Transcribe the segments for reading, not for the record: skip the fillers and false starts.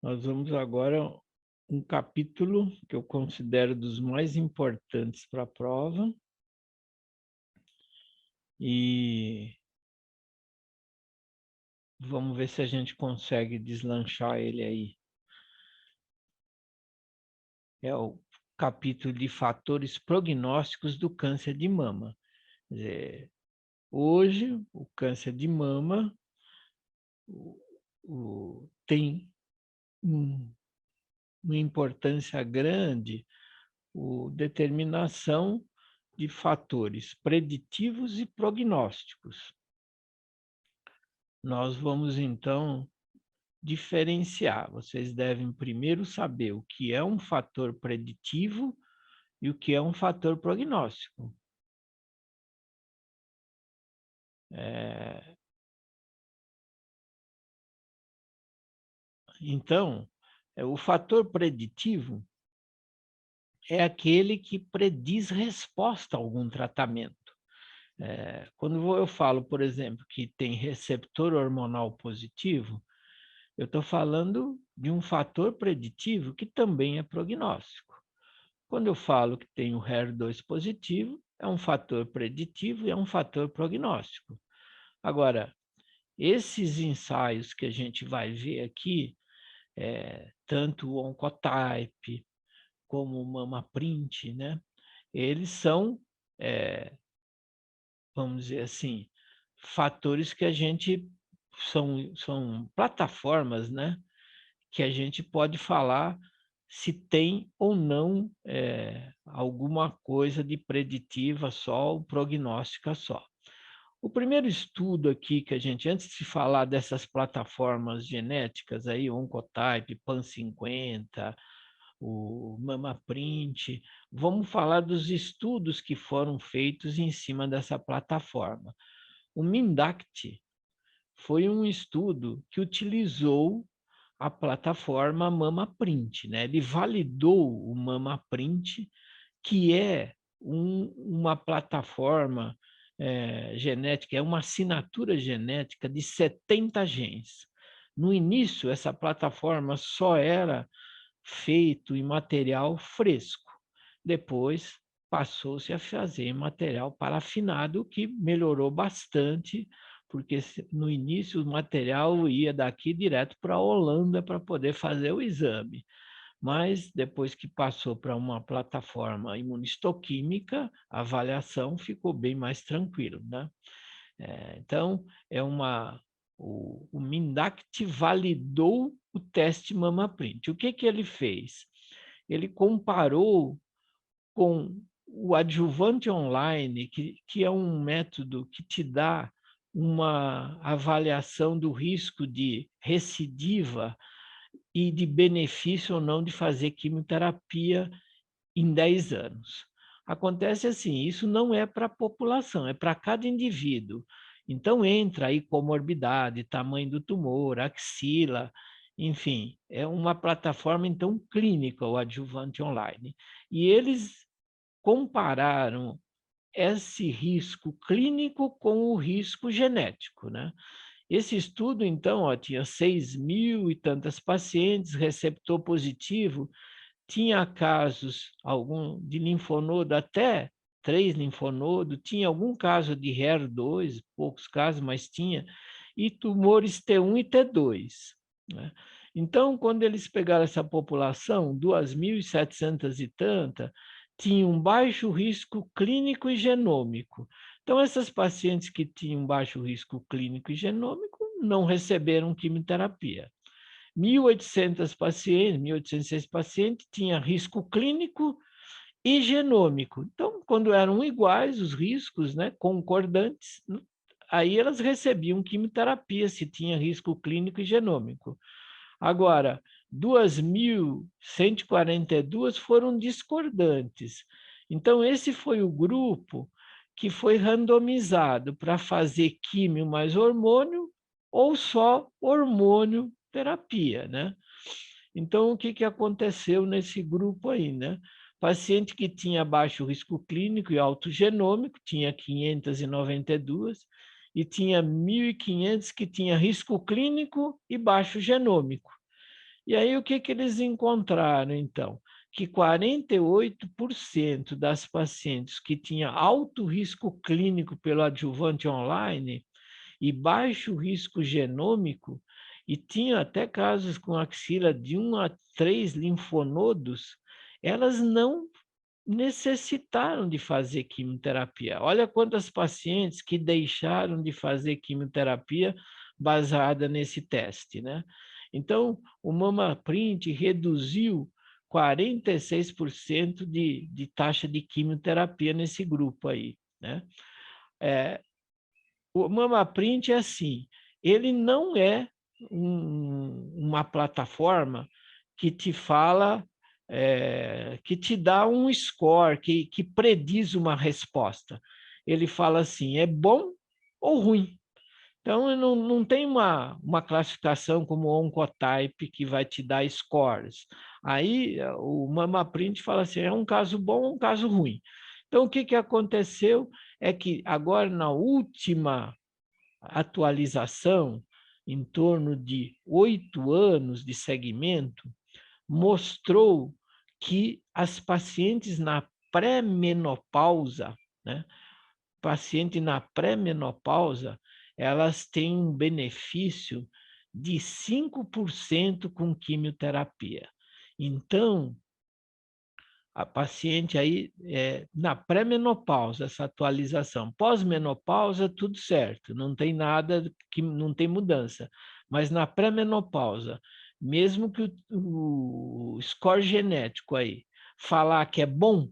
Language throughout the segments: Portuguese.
Nós vamos agora um capítulo que eu considero dos mais importantes para a prova e vamos ver se a gente consegue deslanchar ele aí. É o capítulo de fatores prognósticos do câncer de mama. Quer dizer, hoje, o câncer de mama tem uma importância grande, determinação de fatores preditivos e prognósticos. Nós vamos, então, diferenciar. Vocês devem primeiro saber o que é um fator preditivo e o que é um fator prognóstico. Então, o fator preditivo é aquele que prediz resposta a algum tratamento. Quando eu falo, por exemplo, que tem receptor hormonal positivo, eu estou falando de um fator preditivo que também é prognóstico. Quando eu falo que tem o HER2 positivo, é um fator preditivo e é um fator prognóstico. Agora, esses ensaios que a gente vai ver aqui, tanto o Oncotype como o MamaPrint, né? Eles são, vamos dizer assim, fatores que a gente são plataformas, né? Que a gente pode falar se tem ou não alguma coisa de preditiva só ou prognóstica só. O primeiro estudo aqui que a gente, antes de falar dessas plataformas genéticas aí, Oncotype, PAN50, o MamaPrint, vamos falar dos estudos que foram feitos em cima dessa plataforma. O MINDACT foi um estudo que utilizou a plataforma MamaPrint, né? Ele validou o MamaPrint, que é uma plataforma genética, é uma assinatura genética de 70 genes. No início, essa plataforma só era feito em material fresco. Depois, passou-se a fazer em material parafinado, que melhorou bastante, porque no início o material ia daqui direto para a Holanda para poder fazer o exame. Mas depois que passou para uma plataforma imunistoquímica, a avaliação ficou bem mais tranquila, né? Então, o MINDACT validou o teste MamaPrint. O que ele fez? Ele comparou com o adjuvante online, que é um método que te dá uma avaliação do risco de recidiva e de benefício ou não de fazer quimioterapia em 10 anos. Acontece assim, isso não é para a população, é para cada indivíduo. Então entra aí comorbidade, tamanho do tumor, axila, enfim, é uma plataforma então clínica, o adjuvante online. E eles compararam esse risco clínico com o risco genético, né? Esse estudo, então, tinha 6.000 e tantas pacientes, receptor positivo, tinha casos algum de linfonodo, até 3 linfonodo, tinha algum caso de HER2, poucos casos, mas tinha, e tumores T1 e T2. Né? Então, quando eles pegaram essa população, 2.700 e tanta, tinha um baixo risco clínico e genômico. Então, essas pacientes que tinham baixo risco clínico e genômico não receberam quimioterapia. 1.800 pacientes, 1.806 pacientes, tinha risco clínico e genômico. Então, quando eram iguais os riscos, né, concordantes, aí elas recebiam quimioterapia se tinha risco clínico e genômico. Agora, 2.142 foram discordantes. Então, esse foi o grupo que foi randomizado para fazer químio mais hormônio ou só hormônio terapia, né? Então, o que aconteceu nesse grupo aí, né? Paciente que tinha baixo risco clínico e alto genômico, tinha 592, e tinha 1.500 que tinha risco clínico e baixo genômico. E aí, o que eles encontraram, então? Que 48% das pacientes que tinham alto risco clínico pelo adjuvante online e baixo risco genômico, e tinha até casos com axila de 1 a 3 linfonodos, elas não necessitaram de fazer quimioterapia. Olha quantas pacientes que deixaram de fazer quimioterapia baseada nesse teste, né? Então, o MamaPrint reduziu 46% de taxa de quimioterapia nesse grupo aí, né? O MamaPrint é assim, ele não é uma plataforma que te fala, que te dá um score, que prediz uma resposta. Ele fala assim, é bom ou ruim. Então, não tem uma classificação como o Oncotype que vai te dar scores. Aí, o MamaPrint fala assim, é um caso bom ou um caso ruim. Então, o que aconteceu é que agora, na última atualização, em torno de 8 anos de segmento, mostrou que as pacientes na pré-menopausa, né, paciente na pré-menopausa, elas têm um benefício de 5% com quimioterapia. Então, a paciente aí, na pré-menopausa, essa atualização. Pós-menopausa, tudo certo, não tem nada, não tem mudança. Mas na pré-menopausa, mesmo que o score genético aí falar que é bom,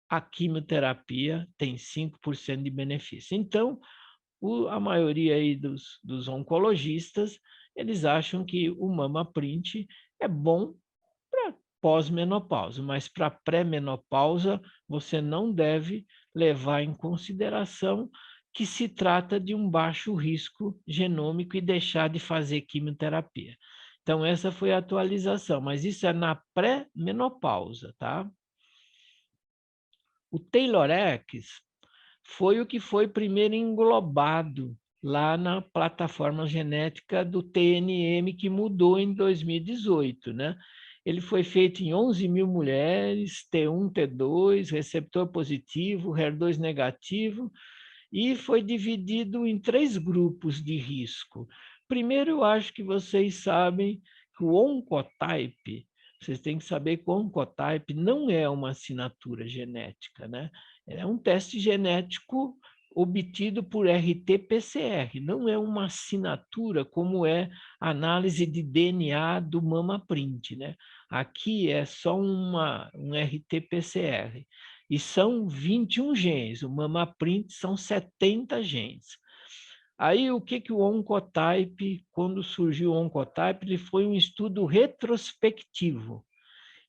a quimioterapia tem 5% de benefício. Então, a maioria aí dos oncologistas, eles acham que o MamaPrint é bom para pós-menopausa, mas para pré-menopausa, você não deve levar em consideração que se trata de um baixo risco genômico e deixar de fazer quimioterapia. Então, essa foi a atualização, mas isso é na pré-menopausa, tá? O TaylorX foi o que foi primeiro englobado lá na plataforma genética do TNM, que mudou em 2018, né? Ele foi feito em 11 mil mulheres, T1, T2, receptor positivo, HER2 negativo, e foi dividido em 3 grupos de risco. Primeiro, eu acho que vocês sabem que o Oncotype, vocês têm que saber que o Oncotype não é uma assinatura genética, né? É um teste genético obtido por RT-PCR, não é uma assinatura como é a análise de DNA do MamaPrint, né? Aqui é só um RT-PCR e são 21 genes, o MamaPrint são 70 genes. Aí, o que o Oncotype, quando surgiu o Oncotype, ele foi um estudo retrospectivo.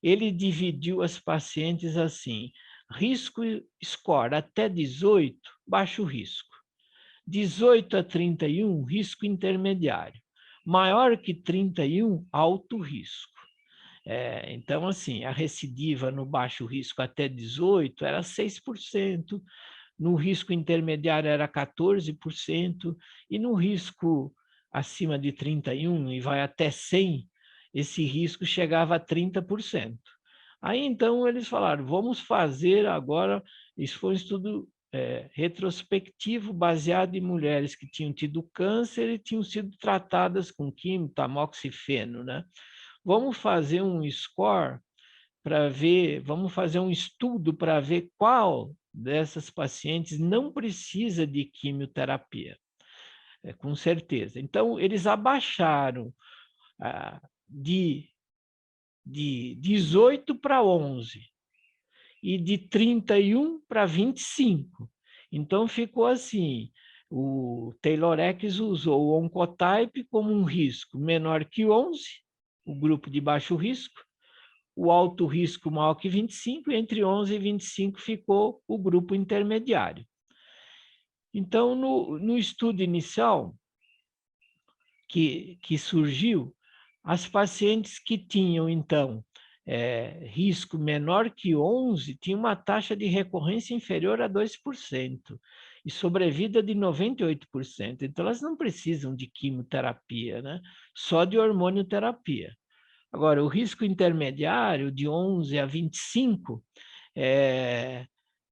Ele dividiu as pacientes assim, risco score até 18, baixo risco. 18 a 31, risco intermediário. Maior que 31, alto risco. Então, assim, a recidiva no baixo risco até 18 era 6%, no risco intermediário era 14%, e no risco acima de 31 e vai até 100, esse risco chegava a 30%. Aí, então, eles falaram, vamos fazer agora, isso foi um estudo retrospectivo, baseado em mulheres que tinham tido câncer e tinham sido tratadas com químio, tamoxifeno, né? Vamos fazer um score para ver, vamos fazer um estudo para ver qual dessas pacientes não precisa de quimioterapia, com certeza. Então, eles abaixaram de 18 para 11 e de 31 para 25. Então, ficou assim, o TaylorX usou o Oncotype como um risco menor que 11, o grupo de baixo risco, o alto risco maior que 25, e entre 11 e 25 ficou o grupo intermediário. Então, no estudo inicial que surgiu, as pacientes que tinham, então, risco menor que 11, tinham uma taxa de recorrência inferior a 2% e sobrevida de 98%. Então, elas não precisam de quimioterapia, né? Só de hormonioterapia. Agora, o risco intermediário, de 11 a 25,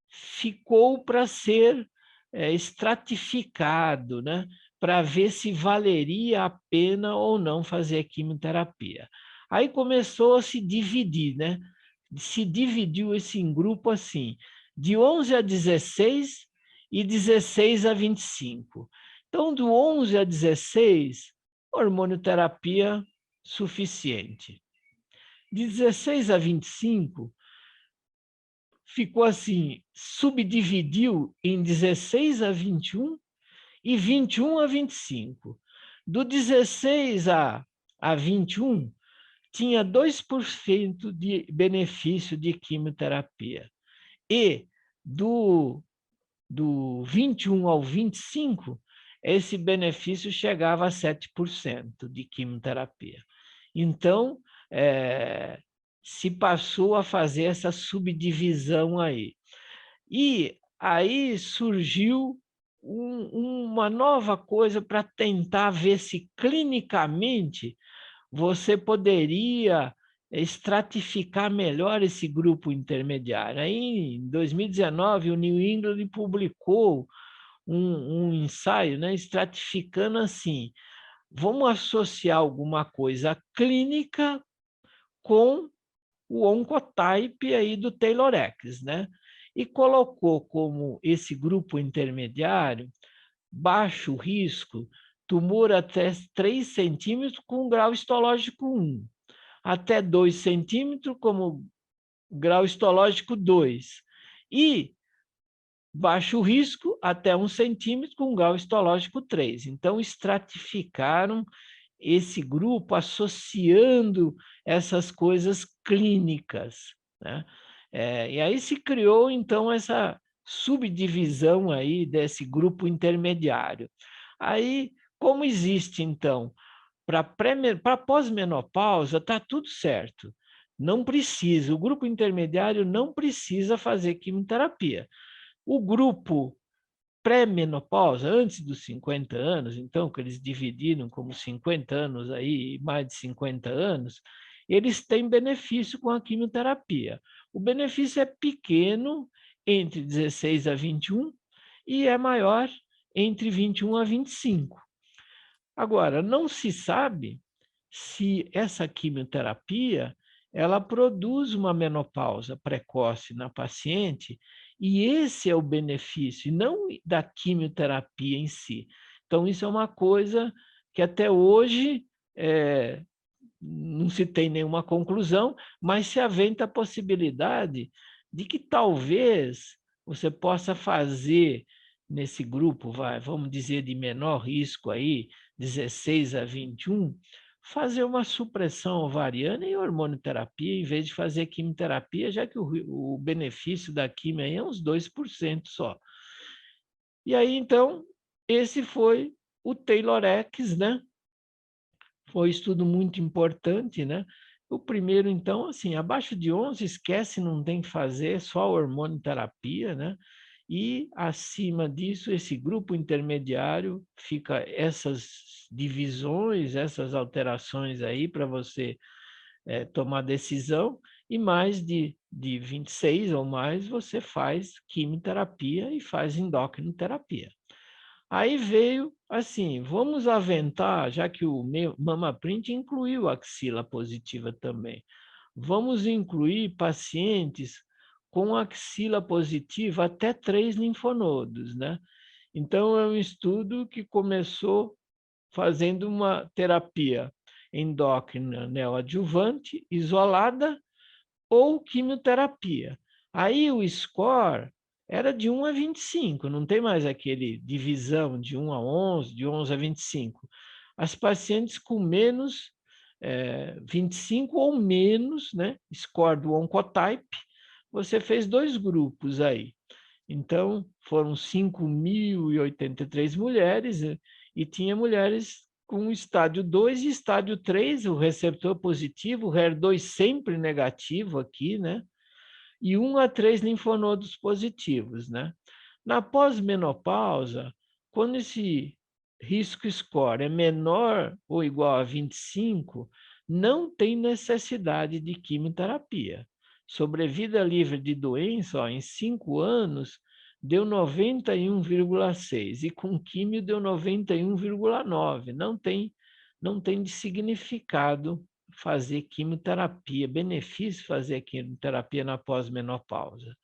ficou para ser estratificado, né? Para ver se valeria a pena ou não fazer quimioterapia. Aí começou a se dividir, né? Se dividiu esse em grupo assim, de 11 a 16 e 16 a 25. Então, do 11 a 16, hormonioterapia suficiente. De 16 a 25, ficou assim, subdividiu em 16 a 21 e 21 a 25. Do 16 a 21, tinha 2% de benefício de quimioterapia. E do 21 ao 25, esse benefício chegava a 7% de quimioterapia. Então, se passou a fazer essa subdivisão aí. E aí surgiu uma nova coisa para tentar ver se clinicamente você poderia estratificar melhor esse grupo intermediário. Aí, em 2019, o New England publicou um ensaio, né, estratificando assim, vamos associar alguma coisa clínica com o oncotype aí do Taylor-X, né? E colocou como esse grupo intermediário, baixo risco, tumor até 3 centímetros com grau histológico 1, até 2 centímetros como grau histológico 2, e baixo risco até 1 centímetro com grau histológico 3. Então, estratificaram esse grupo associando essas coisas clínicas, né? E aí se criou, então, essa subdivisão aí desse grupo intermediário. Aí, como existe, então, para pós-menopausa, está tudo certo. Não precisa, o grupo intermediário não precisa fazer quimioterapia. O grupo pré-menopausa, antes dos 50 anos, então, que eles dividiram como 50 anos aí, mais de 50 anos, eles têm benefício com a quimioterapia. O benefício é pequeno, entre 16 a 21, e é maior entre 21 a 25. Agora, não se sabe se essa quimioterapia ela produz uma menopausa precoce na paciente, e esse é o benefício, e não da quimioterapia em si. Então, isso é uma coisa que até hoje não se tem nenhuma conclusão, mas se aventa a possibilidade de que talvez você possa fazer nesse grupo, vamos dizer, de menor risco aí, 16 a 21, fazer uma supressão ovariana e hormonioterapia, em vez de fazer quimioterapia, já que o benefício da quimio aí é uns 2% só. E aí, então, esse foi o Taylor-X, né? Foi um estudo muito importante, né? O primeiro, então, assim, abaixo de 11, esquece, não tem que fazer, só hormonioterapia, né? E, acima disso, esse grupo intermediário, fica essas divisões, essas alterações aí para você tomar decisão, e mais de 26 ou mais, você faz quimioterapia e faz endocrinoterapia. Aí veio assim, vamos aventar, já que o MamaPrint incluiu axila positiva também, vamos incluir pacientes com axila positiva até 3 linfonodos, né? Então, é um estudo que começou fazendo uma terapia endócrina neoadjuvante, isolada, ou quimioterapia. Aí o score era de 1 a 25, não tem mais aquele divisão de 1 a 11, de 11 a 25. As pacientes com menos 25 ou menos, né, score do Oncotype, você fez 2 grupos aí. Então, foram 5.083 mulheres, né, e tinha mulheres com estádio 2 e estádio 3, o receptor positivo, o HER2 sempre negativo aqui, né? E 1 a 3 linfonodos positivos, né? Na pós-menopausa, quando esse risco score é menor ou igual a 25, não tem necessidade de quimioterapia. Sobrevida livre de doença, ó, em 5 anos, deu 91,6, e com químio deu 91,9. Não tem de significado fazer quimioterapia, benefício fazer quimioterapia na pós-menopausa.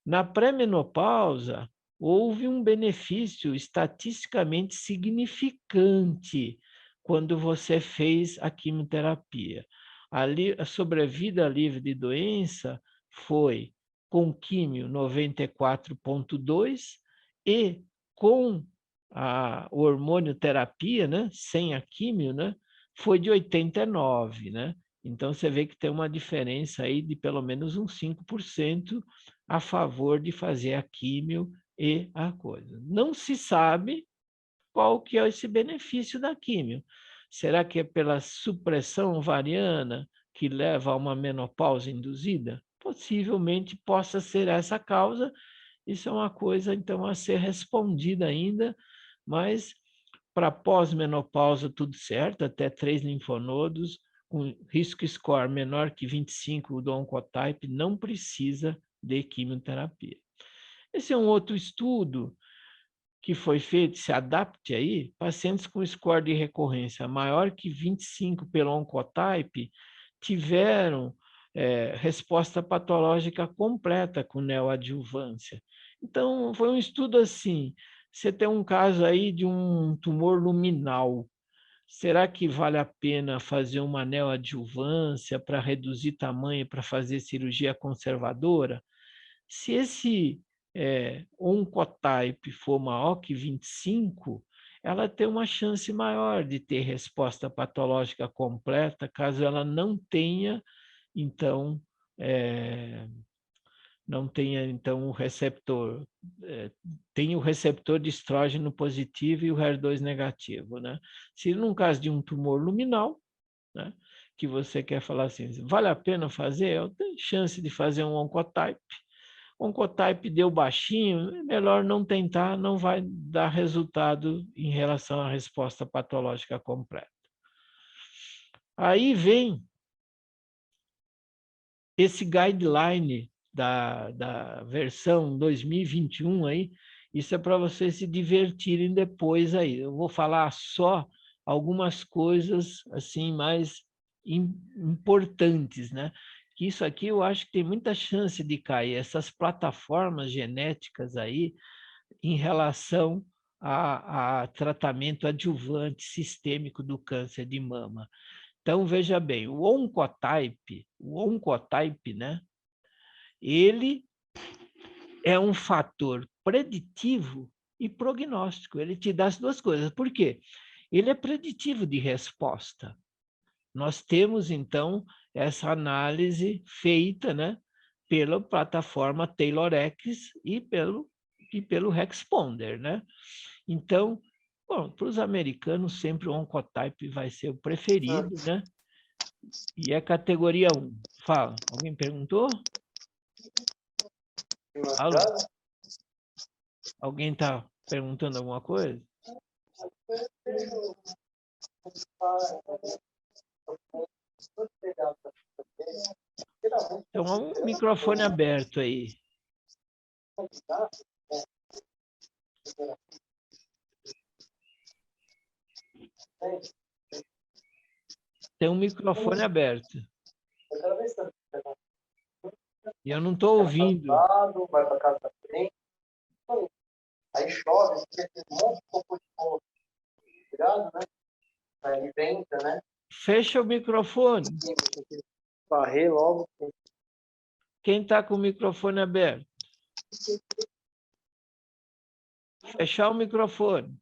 Na pré-menopausa, houve um benefício estatisticamente significante quando você fez a quimioterapia. A sobrevida livre de doença foi com químio 94,2 e com a hormonioterapia, né, sem a químio, né, foi de 89, né? Então, você vê que tem uma diferença aí de pelo menos uns 5% a favor de fazer a químio e a coisa. Não se sabe qual que é esse benefício da químio. Será que é pela supressão ovariana que leva a uma menopausa induzida? Possivelmente possa ser essa a causa. Isso é uma coisa, então, a ser respondida ainda, mas para pós-menopausa tudo certo, até 3 linfonodos, com risco score menor que 25 do Oncotype, não precisa de quimioterapia. Esse é um outro estudo que foi feito, se adapte aí, pacientes com score de recorrência maior que 25 pelo Oncotype tiveram resposta patológica completa com neoadjuvância. Então, foi um estudo assim, você tem um caso aí de um tumor luminal, será que vale a pena fazer uma neoadjuvância para reduzir tamanho, para fazer cirurgia conservadora? Se esse Oncotype for maior que 25, ela tem uma chance maior de ter resposta patológica completa, caso ela não tenha, então, o receptor, tem o receptor de estrógeno positivo e o HER2 negativo, né? Se num caso de um tumor luminal, né, que você quer falar assim, vale a pena fazer? Eu tenho chance de fazer um Oncotype. Oncotype deu baixinho, é melhor não tentar, não vai dar resultado em relação à resposta patológica completa. Aí vem esse guideline da versão 2021 aí, isso é para vocês se divertirem depois aí. Eu vou falar só algumas coisas assim mais importantes, né? Que isso aqui eu acho que tem muita chance de cair, essas plataformas genéticas aí em relação a tratamento adjuvante sistêmico do câncer de mama. Então, veja bem, o Oncotype, né? Ele é um fator preditivo e prognóstico. Ele te dá as duas coisas. Por quê? Ele é preditivo de resposta. Nós temos, então, essa análise feita, né, pela plataforma TaylorX e pelo Hexponder, né? Então, bom, para os americanos, sempre o Oncotype vai ser o preferido, né? E é categoria 1. Fala, alguém perguntou? Alô? Alguém está perguntando alguma coisa? Então, há um microfone aberto aí. Tem um microfone aberto. E eu não estou ouvindo. Vai para casa da frente. Aí chove, fica um monte de cocô de fogo. Cuidado, né? Aí venta, né? Fecha o microfone. Varrer logo. Quem está com o microfone aberto? Fechar o microfone.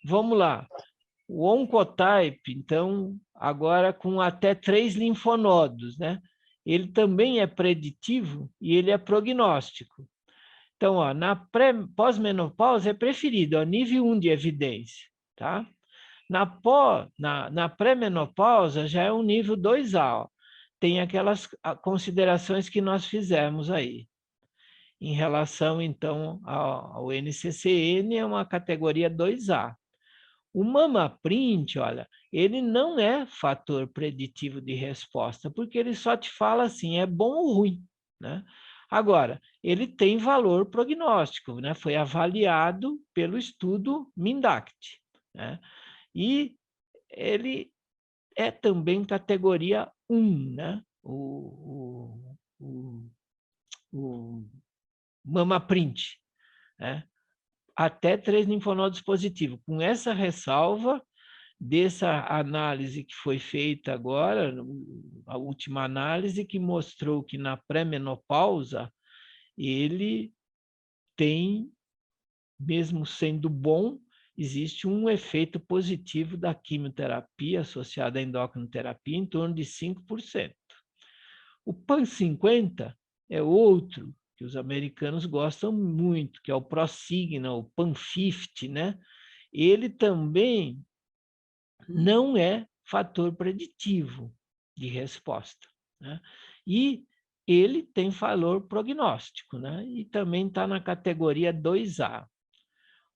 Vamos lá. O Oncotype, então, agora com até 3 linfonodos, né? Ele também é preditivo e ele é prognóstico. Então, ó, na pós-menopausa é preferido, ó, nível 1 de evidência, tá? Na pré-menopausa já é um nível 2A, ó. Tem aquelas considerações que nós fizemos aí. Em relação, então, ao NCCN, é uma categoria 2A. O MamaPrint, olha, ele não é fator preditivo de resposta, porque ele só te fala assim, é bom ou ruim, né? Agora, ele tem valor prognóstico, né? Foi avaliado pelo estudo MINDACT, né? E ele é também categoria 1, né? O MAMAPRINT, né? Até 3 linfonodos positivos. Com essa ressalva dessa análise que foi feita agora, a última análise, que mostrou que na pré-menopausa ele tem, mesmo sendo bom, existe um efeito positivo da quimioterapia associada à endocrinoterapia em torno de 5%. O PAN50 é outro que os americanos gostam muito, que é o Prosigna, o PAN50, né? Ele também não é fator preditivo de resposta, né? E ele tem valor prognóstico, né? E também está na categoria 2A.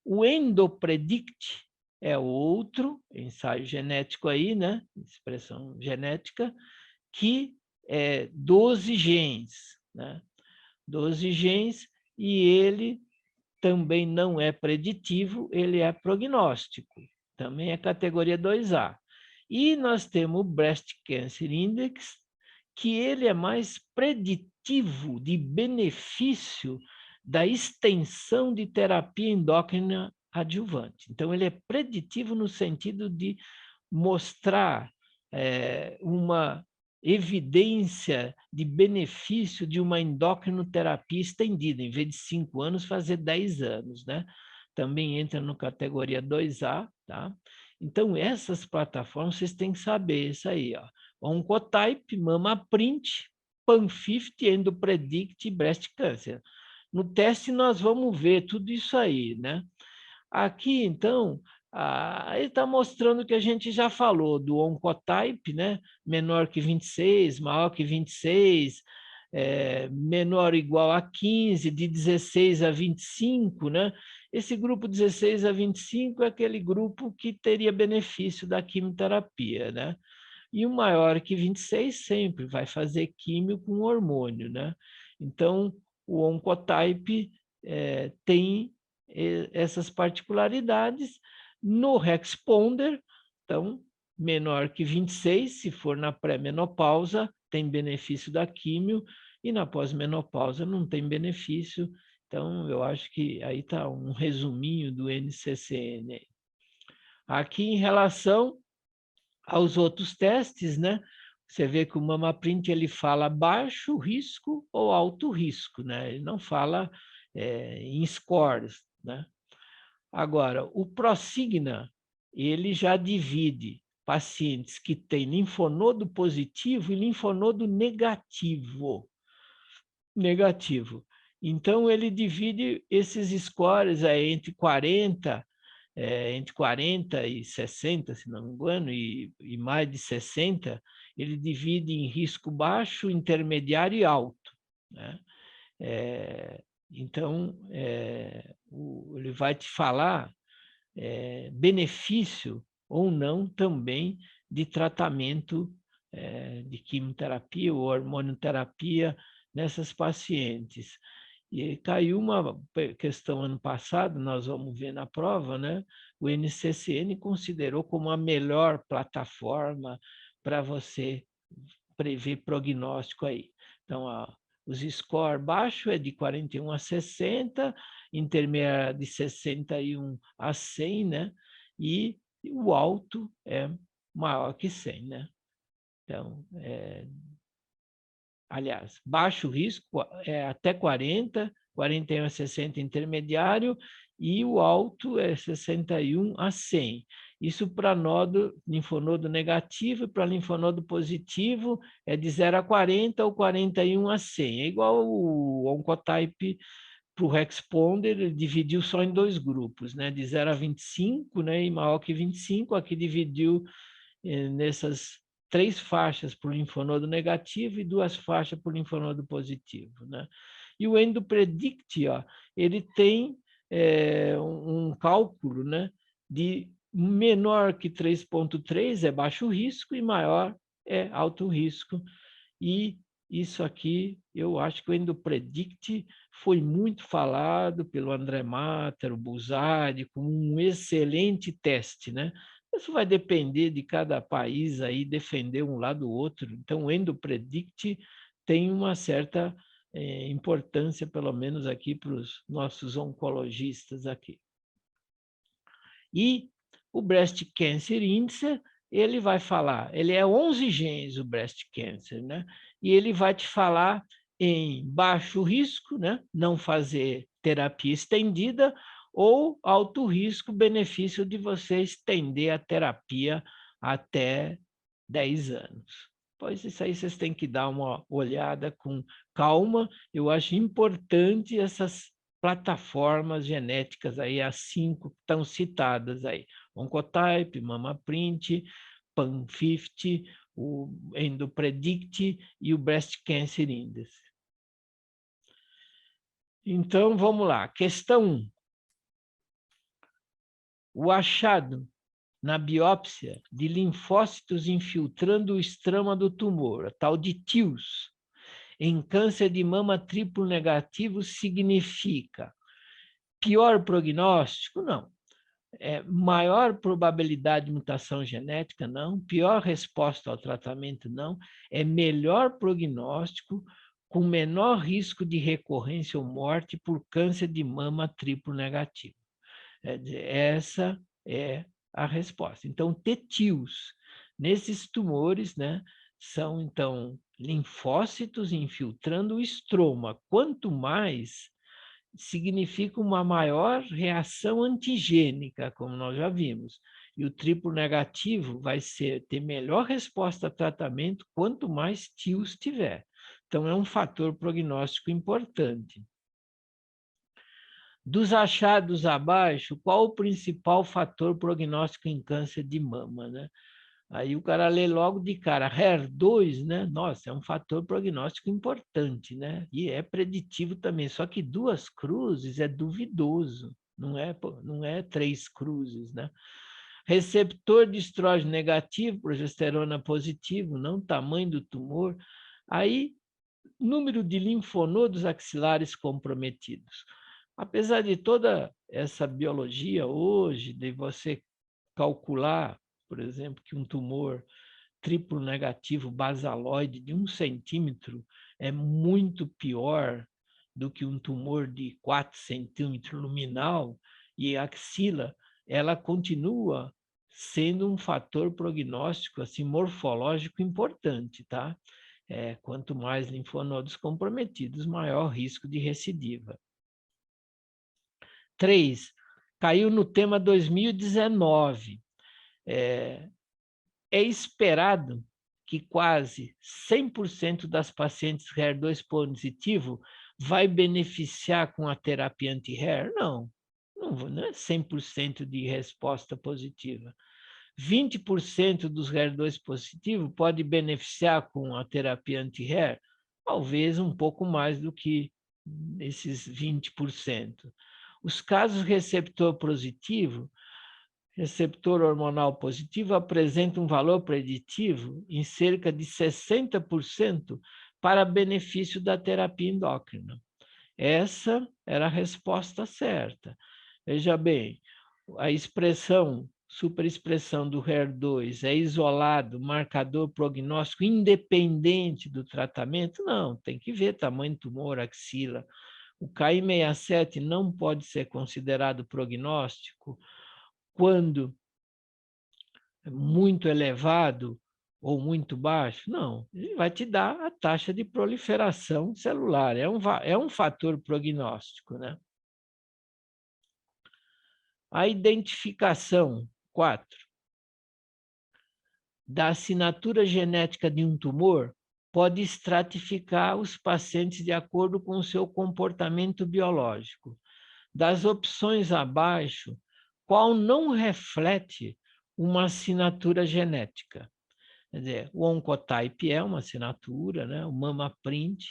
O EndoPredict é outro ensaio genético aí, né? Expressão genética, que é 12 genes, né? 12 genes, e ele também não é preditivo, ele é prognóstico. Também é categoria 2A. E nós temos o Breast Cancer Index, que ele é mais preditivo de benefício da extensão de terapia endócrina adjuvante. Então, ele é preditivo no sentido de mostrar uma evidência de benefício de uma endocrinoterapia estendida, em vez de 5 anos, fazer 10 anos, né? Também entra no categoria 2A, tá? Então, essas plataformas, vocês têm que saber isso aí, ó. Oncotype, MAMAPRINT, PAN50, EndoPredict e Breast Cancer. No teste, nós vamos ver tudo isso aí, né? Aqui, então, ele está mostrando que a gente já falou do Oncotype, né? Menor que 26, maior que 26, menor ou igual a 15, de 16 a 25, né? Esse grupo 16 a 25 é aquele grupo que teria benefício da quimioterapia, né? E o maior que 26 sempre vai fazer químio com hormônio, né? Então, o Oncotype tem essas particularidades. No Hexponder, então, menor que 26, se for na pré-menopausa, tem benefício da químio, e na pós-menopausa não tem benefício. Então, eu acho que aí está um resuminho do NCCN. Aqui, em relação aos outros testes, né? Você vê que o MAMAPRINT ele fala baixo risco ou alto risco, né? Ele não fala em scores, né? Agora, o Prosigna, ele já divide pacientes que têm linfonodo positivo e linfonodo negativo. Então, ele divide esses scores entre 40 e 60, se não me engano, e mais de 60, ele divide em risco baixo, intermediário e alto, né? Então, ele vai te falar benefício ou não também de tratamento de quimioterapia ou hormonioterapia nessas pacientes. E caiu uma questão ano passado, nós vamos ver na prova, né? O NCCN considerou como a melhor plataforma para você prever prognóstico aí. Então, os score baixo é de 41 a 60, intermédio de 61 a 100, né? E o alto é maior que 100, né? Então, aliás, baixo risco é até 40, 41 a 60 intermediário, e o alto é 61 a 100. Isso para linfonodo negativo, e para linfonodo positivo é de 0 a 40 ou 41 a 100. É igual o Oncotype para o Hexponder, ele dividiu só em 2 grupos, né? De 0 a 25, né? E maior que 25, aqui dividiu nessas 3 faixas por linfonodo negativo e 2 faixas por linfonodo positivo, né? E o EndoPredict, ó, ele tem um cálculo, né, de menor que 3,3 é baixo risco e maior é alto risco. E isso aqui, eu acho que o EndoPredict foi muito falado pelo André Matter, o Buzzard, como um excelente teste, né? Isso vai depender de cada país aí defender um lado ou outro. Então, o EndoPredict tem uma certa importância, pelo menos aqui para os nossos oncologistas aqui. E o Breast Cancer Índice, ele vai falar, ele é 11 genes, o Breast Cancer, né? E ele vai te falar em baixo risco, né? Não fazer terapia estendida, ou alto risco, benefício de você estender a terapia até 10 anos. Pois isso aí vocês têm que dar uma olhada com calma. Eu acho importante essas plataformas genéticas aí, as 5 que estão citadas aí. Oncotype, MammaPrint, PAN50, o EndoPredict e o Breast Cancer Index. Então, vamos lá. Questão 1. O achado na biópsia de linfócitos infiltrando o estrama do tumor, a tal de TILs, em câncer de mama triplo negativo significa pior prognóstico? Não. Maior probabilidade de mutação genética? Não. Pior resposta ao tratamento? Não. É melhor prognóstico com menor risco de recorrência ou morte por câncer de mama triplo negativo. Essa é a resposta. Então, TTILs, nesses tumores, né, são, então, linfócitos infiltrando o estroma. Quanto mais, significa uma maior reação antigênica, como nós já vimos. E o triplo negativo vai ter melhor resposta a tratamento quanto mais TILs tiver. Então, é um fator prognóstico importante. Dos achados abaixo, qual o principal fator prognóstico em câncer de mama, né? Aí o cara lê logo de cara, HER2, né? Nossa, é um fator prognóstico importante, né? E é preditivo também, só que 2 cruzes é duvidoso, não é 3 cruzes, né? Receptor de estrógeno negativo, progesterona positivo, não tamanho do tumor. Aí, número de linfonodos axilares comprometidos. Apesar de toda essa biologia hoje, de você calcular, por exemplo, que um tumor triplo negativo basaloide de 1 centímetro é muito pior do que um tumor de 4 centímetros luminal, e a axila, ela continua sendo um fator prognóstico assim, morfológico importante, tá? Quanto mais linfonodos comprometidos, maior risco de recidiva. 3, caiu no tema 2019. É esperado que quase 100% das pacientes HER2 positivo vai beneficiar com a terapia anti-HER? Não, não é 100% de resposta positiva. 20% dos HER2 positivos pode beneficiar com a terapia anti-HER? Talvez um pouco mais do que esses 20%. Os casos receptor positivo, receptor hormonal positivo, apresentam um valor preditivo em cerca de 60% para benefício da terapia endócrina. Essa era a resposta certa. Veja bem, a expressão, superexpressão do HER2 é isolado, marcador prognóstico independente do tratamento? Não, tem que ver tamanho do tumor, axila. O KI67 não pode ser considerado prognóstico quando é muito elevado ou muito baixo? Não, ele vai te dar a taxa de proliferação celular, é um fator prognóstico, né? A identificação, 4, da assinatura genética de um tumor pode estratificar os pacientes de acordo com o seu comportamento biológico. Das opções abaixo, qual não reflete uma assinatura genética? Quer dizer, o Oncotype é uma assinatura, né? O MammaPrint,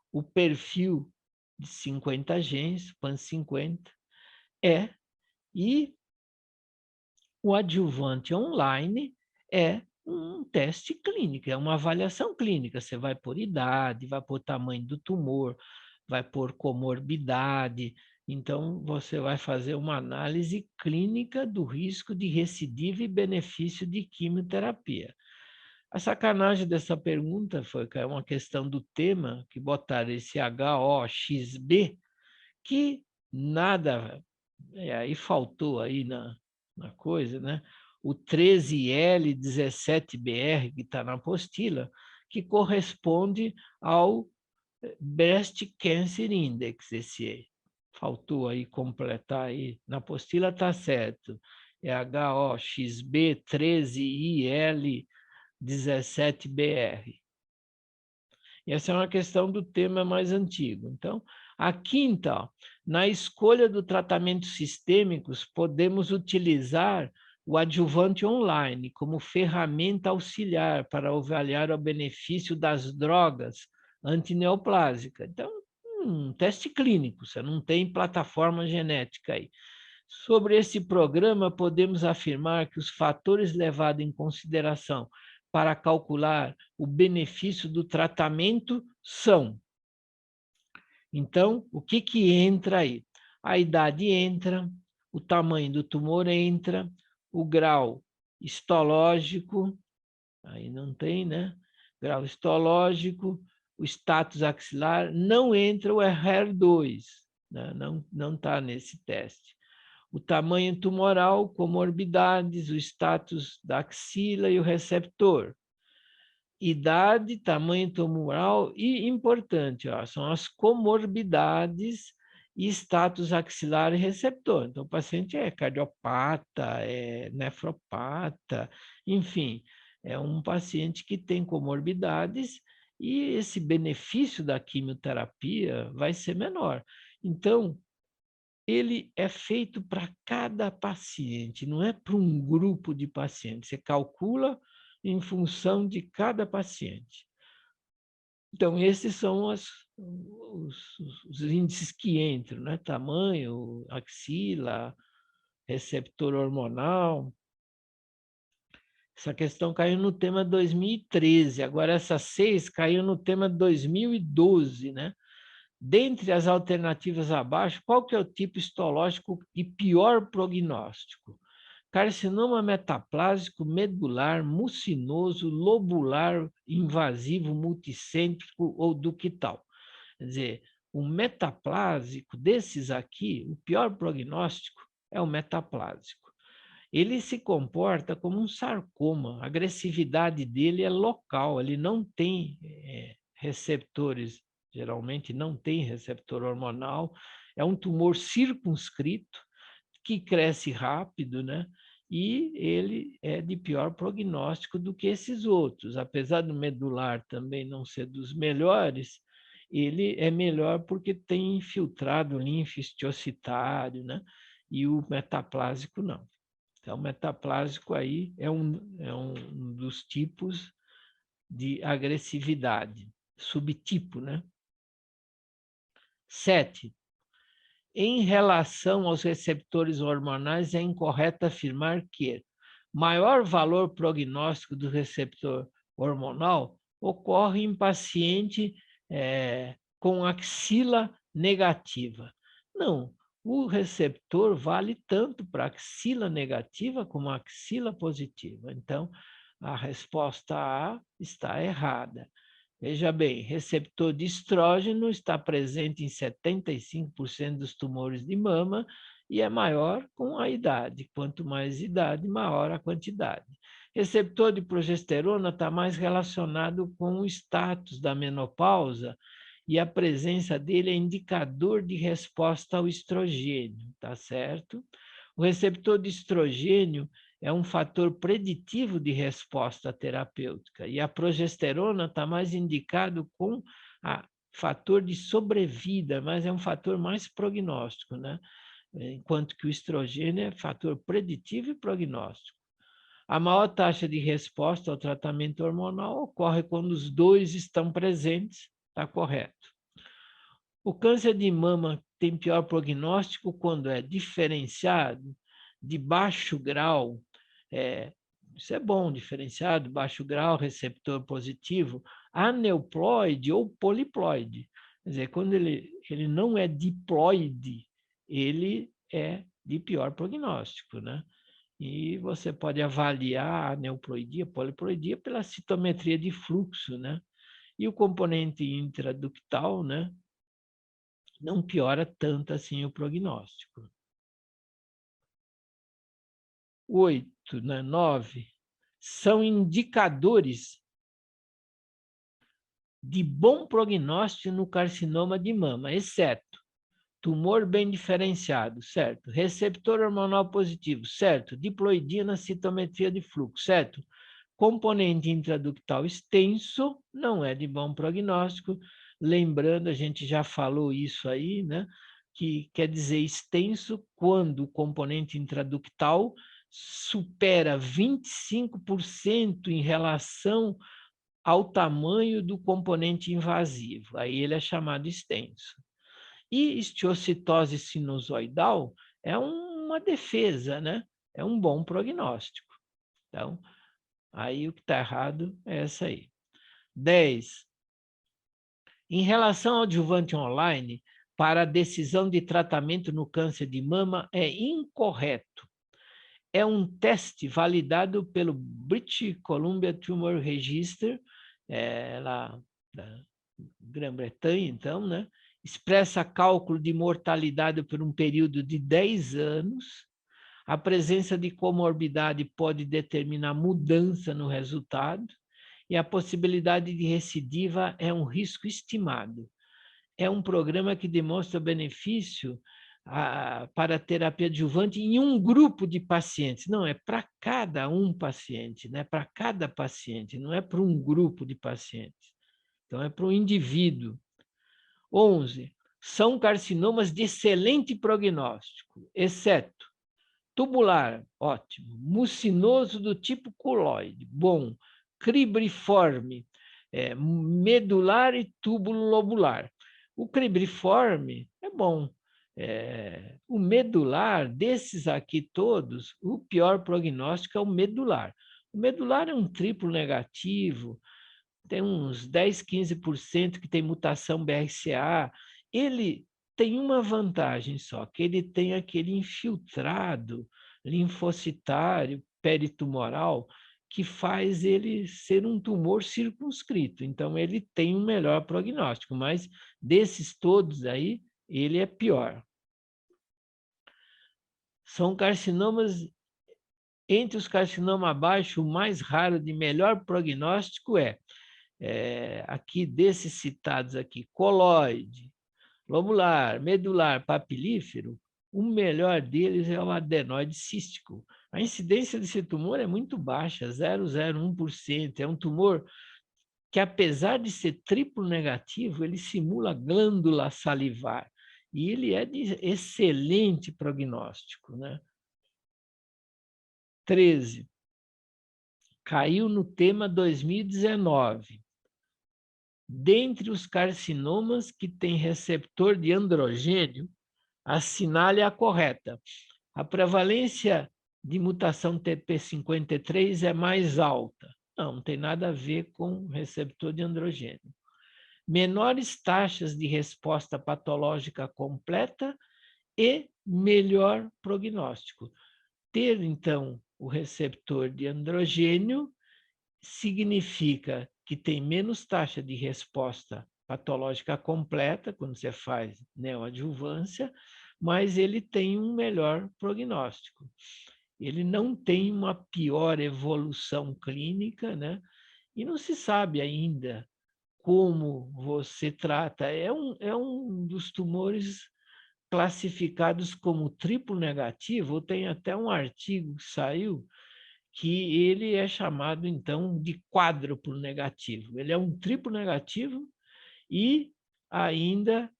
o perfil de 50 genes, PAN50, e O adjuvante online é um teste clínico, é uma avaliação clínica. Você vai por idade, vai por tamanho do tumor, vai por comorbidade. Então, você vai fazer uma análise clínica do risco de recidiva e benefício de quimioterapia. A sacanagem dessa pergunta foi que é uma questão do tema, que botaram esse HOXB, que nada, aí faltou aí na coisa, né? O 13L17BR, que está na apostila, que corresponde ao Breast Cancer Index, esse faltou aí completar aí. Na apostila está certo. É HOXB 13IL17BR. E essa é uma questão do tema mais antigo. Então, a quinta, ó, na escolha do tratamento sistêmicos, podemos utilizar o adjuvante online como ferramenta auxiliar para avaliar o benefício das drogas antineoplásicas. Então, um teste clínico, você não tem plataforma genética aí. Sobre esse programa, podemos afirmar que os fatores levados em consideração para calcular o benefício do tratamento são. Então, o que entra aí? A idade entra, o tamanho do tumor entra, o grau histológico, aí não tem, né? Grau histológico, o status axilar, não entra o HER2, né? Não está nesse teste. O tamanho tumoral, comorbidades, o status da axila e o receptor. Idade, tamanho tumoral e, importante, ó, são as comorbidades e status axilar e receptor. Então, o paciente é cardiopata, é nefropata, enfim, é um paciente que tem comorbidades e esse benefício da quimioterapia vai ser menor. Então, ele é feito para cada paciente, não é para um grupo de pacientes. Você calcula em função de cada paciente. Então, esses são os índices que entram, né? Tamanho, axila, receptor hormonal. Essa questão caiu no tema 2013, agora essa 6 caiu no tema 2012, né? Dentre as alternativas abaixo, qual que é o tipo histológico de pior prognóstico? Carcinoma metaplásico, medular, mucinoso, lobular, invasivo, multicêntrico ou ductal. Quer dizer, o metaplásico desses aqui, o pior prognóstico é o metaplásico. Ele se comporta como um sarcoma, a agressividade dele é local, ele não tem receptores, geralmente não tem receptor hormonal, é um tumor circunscrito, que cresce rápido, né? E ele é de pior prognóstico do que esses outros. Apesar do medular também não ser dos melhores, ele é melhor porque tem infiltrado linfo-histiocytário, né? E o metaplásico não. Então, o metaplásico aí é um dos tipos de agressividade, subtipo, né? 7. Em relação aos receptores hormonais, é incorreto afirmar que maior valor prognóstico do receptor hormonal ocorre em paciente com axila negativa. Não, o receptor vale tanto para axila negativa como axila positiva. Então, a resposta A está errada. Veja bem, receptor de estrógeno está presente em 75% dos tumores de mama e é maior com a idade. Quanto mais idade, maior a quantidade. Receptor de progesterona está mais relacionado com o status da menopausa e a presença dele é indicador de resposta ao estrogênio, tá certo? O receptor de estrogênio é um fator preditivo de resposta terapêutica. E a progesterona está mais indicado com a fator de sobrevida, mas é um fator mais prognóstico, né? Enquanto que o estrogênio é fator preditivo e prognóstico. A maior taxa de resposta ao tratamento hormonal ocorre quando os dois estão presentes, está correto. O câncer de mama tem pior prognóstico quando é diferenciado de baixo grau Isso é bom, diferenciado, baixo grau, receptor positivo, aneuploide ou poliploide. Quer dizer, quando ele não é diploide, ele é de pior prognóstico, né? E você pode avaliar a aneuploidia, poliploidia pela citometria de fluxo, né? E o componente intraductal, né? Não piora tanto assim o prognóstico. 8, né? 9, são indicadores de bom prognóstico no carcinoma de mama, exceto tumor bem diferenciado, certo? Receptor hormonal positivo, certo? Diploidia na citometria de fluxo, certo? Componente intraductal extenso, não é de bom prognóstico. Lembrando, a gente já falou isso aí, né? Que quer dizer extenso quando o componente intraductal supera 25% em relação ao tamanho do componente invasivo. Aí ele é chamado extenso. E estiocitose sinusoidal é uma defesa, né? É um bom prognóstico. Então, aí o que está errado é essa aí. 10. Em relação ao adjuvante online, para a decisão de tratamento no câncer de mama é incorreto. É um teste validado pelo British Columbia Tumor Register, lá da Grã-Bretanha, então, né? Expressa cálculo de mortalidade por um período de 10 anos. A presença de comorbidade pode determinar mudança no resultado e a possibilidade de recidiva é um risco estimado. É um programa que demonstra benefício para a terapia adjuvante em um grupo de pacientes. Não, é para cada um paciente, né? Para cada paciente, não é para um grupo de pacientes. Então, é para o indivíduo. 11. São carcinomas de excelente prognóstico, exceto tubular, ótimo, mucinoso do tipo culoide, bom, cribriforme, medular e túbulo lobular. O cribriforme é bom. O medular, desses aqui todos, o pior prognóstico é o medular. O medular é um triplo negativo, tem uns 10, 15% que tem mutação BRCA. Ele tem uma vantagem só, que ele tem aquele infiltrado linfocitário peritumoral que faz ele ser um tumor circunscrito. Então, ele tem um melhor prognóstico, mas desses todos aí, ele é pior. São carcinomas, entre os carcinomas abaixo, o mais raro de melhor prognóstico aqui desses citados aqui, coloide, lobular, medular, papilífero, o melhor deles é o adenoide cístico. A incidência desse tumor é muito baixa, 0,01%. É um tumor que, apesar de ser triplo negativo, ele simula glândula salivar. E ele é de excelente prognóstico, né? 13. Caiu no tema 2019. Dentre os carcinomas que têm receptor de androgênio, assinale a correta. A prevalência de mutação TP53 é mais alta. Não tem nada a ver com receptor de androgênio. Menores taxas de resposta patológica completa e melhor prognóstico. Ter, então, o receptor de androgênio significa que tem menos taxa de resposta patológica completa, quando você faz neoadjuvância, mas ele tem um melhor prognóstico. Ele não tem uma pior evolução clínica, né? E não se sabe ainda como você trata. É um dos tumores classificados como triplo negativo. Tem até um artigo que saiu que ele é chamado, então, de quádruplo negativo. Ele é um triplo negativo e ainda,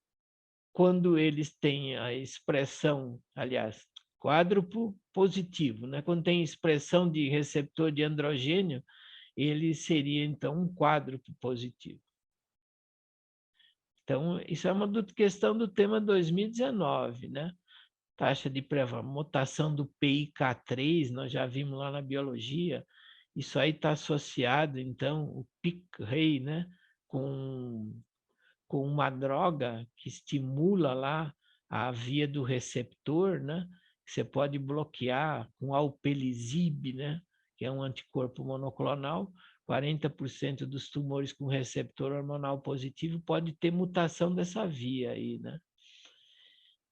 quando eles têm a expressão, aliás, quádruplo positivo, né? Quando tem expressão de receptor de androgênio, ele seria, então, um quádruplo positivo. Então, isso é uma questão do tema 2019, né? taxa de prevalência, mutação do PIK3, nós já vimos lá na biologia, isso aí está associado, então, o PIK-rei, né, com uma droga que estimula lá a via do receptor, né, que você pode bloquear com alpelisib, né, que é um anticorpo monoclonal. 40% dos tumores com receptor hormonal positivo pode ter mutação dessa via aí, né?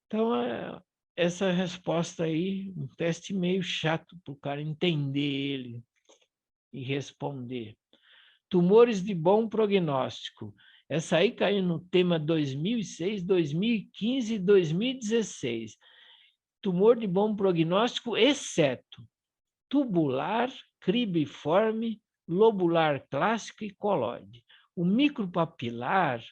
Então, essa resposta aí, um teste meio chato para o cara entender ele e responder. Tumores de bom prognóstico. Essa aí caiu no tema 2006, 2015 e 2016. Tumor de bom prognóstico, exceto tubular, cribriforme, lobular clássico e coloide. O micropapilar,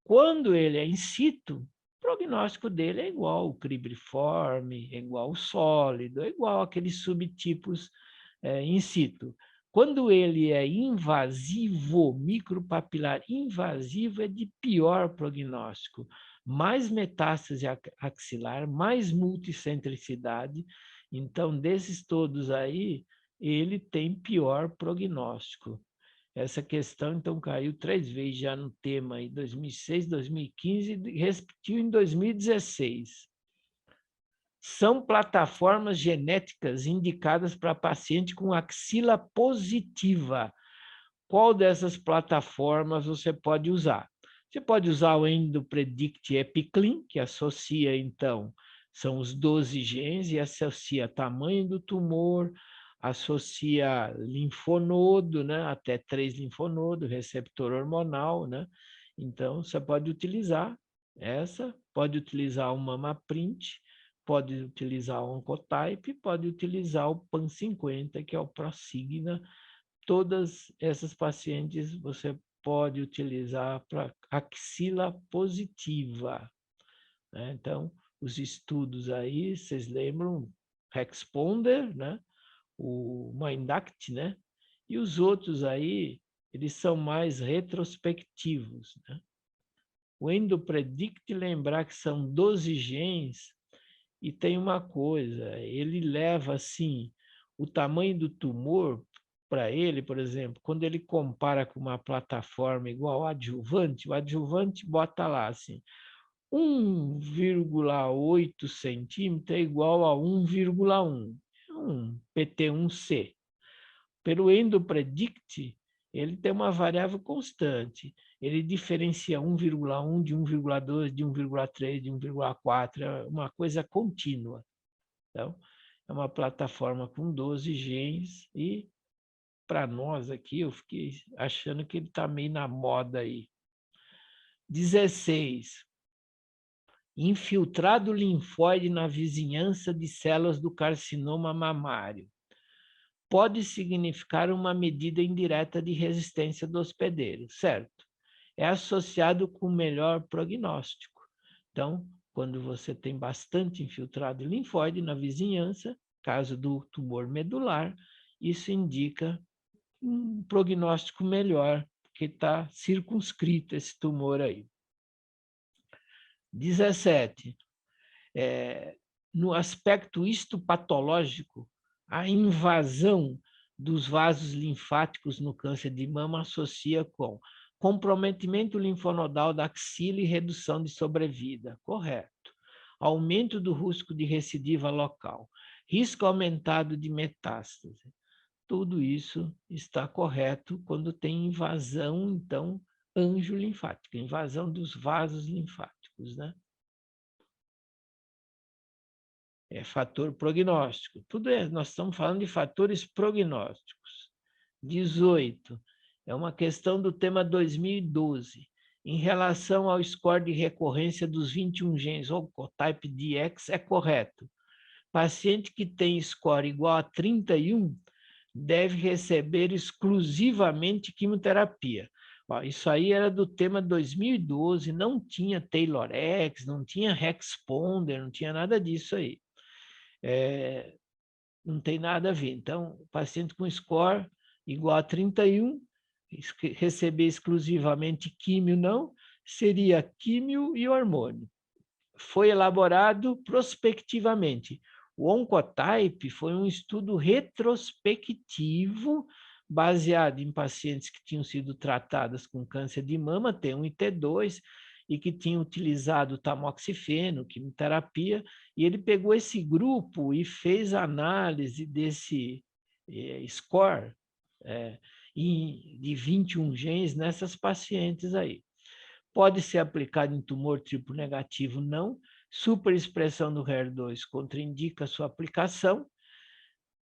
quando ele é in situ, o prognóstico dele é igual ao cribriforme, é igual ao sólido, é igual àqueles subtipos in situ. Quando ele é invasivo, micropapilar invasivo, é de pior prognóstico. Mais metástase axilar, mais multicentricidade. Então, desses todos aí, ele tem pior prognóstico. Essa questão, então, caiu 3 vezes já no tema em 2006, 2015 e repetiu em 2016. São plataformas genéticas indicadas para paciente com axila positiva. Qual dessas plataformas você pode usar? Você pode usar o EndoPredict EpiClean, que associa, então, são os 12 genes e associa tamanho do tumor, associa linfonodo, né? Até 3 linfonodos, receptor hormonal, né? Então, você pode utilizar essa, pode utilizar o MammaPrint, pode utilizar o Oncotype, pode utilizar o PAN50, que é o Prosigna. Todas essas pacientes você pode utilizar para axila positiva, né? Então, os estudos aí, vocês lembram, Responder, né? O Mindact, né? E os outros aí, eles são mais retrospectivos, né? O EndoPredict, lembrar que são 12 genes, e tem uma coisa, ele leva assim o tamanho do tumor para ele, por exemplo, quando ele compara com uma plataforma igual ao adjuvante, o adjuvante bota lá assim, 1,8 centímetro é igual a 1,1, um PT1C. Pelo EndoPredict, ele tem uma variável constante. Ele diferencia 1,1 de 1,2, de 1,3, de 1,4, é uma coisa contínua. Então, é uma plataforma com 12 genes e, para nós aqui, eu fiquei achando que ele está meio na moda aí. 16. Infiltrado linfóide na vizinhança de células do carcinoma mamário. Pode significar uma medida indireta de resistência do hospedeiro, certo? É associado com melhor prognóstico. Então, quando você tem bastante infiltrado linfóide na vizinhança, caso do tumor medular, isso indica um prognóstico melhor, porque está circunscrito esse tumor aí. 17. No aspecto histopatológico, a invasão dos vasos linfáticos no câncer de mama associa com comprometimento linfonodal da axila e redução de sobrevida. Correto. Aumento do risco de recidiva local. Risco aumentado de metástase. Tudo isso está correto quando tem invasão, então, angiolinfática, invasão dos vasos linfáticos, né? É fator prognóstico. Tudo nós estamos falando de fatores prognósticos. 18. É uma questão do tema 2012. Em relação ao score de recorrência dos 21 genes, ou Oncotype DX, é correto. Paciente que tem score igual a 31 deve receber exclusivamente quimioterapia. Isso aí era do tema 2012, não tinha Taylorex, não tinha Responder, não tinha nada disso aí. Não tem nada a ver. Então, o paciente com score igual a 31, receber exclusivamente químio não, seria químio e hormônio. foi elaborado prospectivamente. O Oncotype foi um estudo retrospectivo baseado em pacientes que tinham sido tratadas com câncer de mama, T1 e T2, e que tinham utilizado tamoxifeno, quimioterapia, e ele pegou esse grupo e fez análise desse score de 21 genes nessas pacientes aí. Pode ser aplicado em tumor triplo negativo? Não. Superexpressão do HER2 contraindica sua aplicação,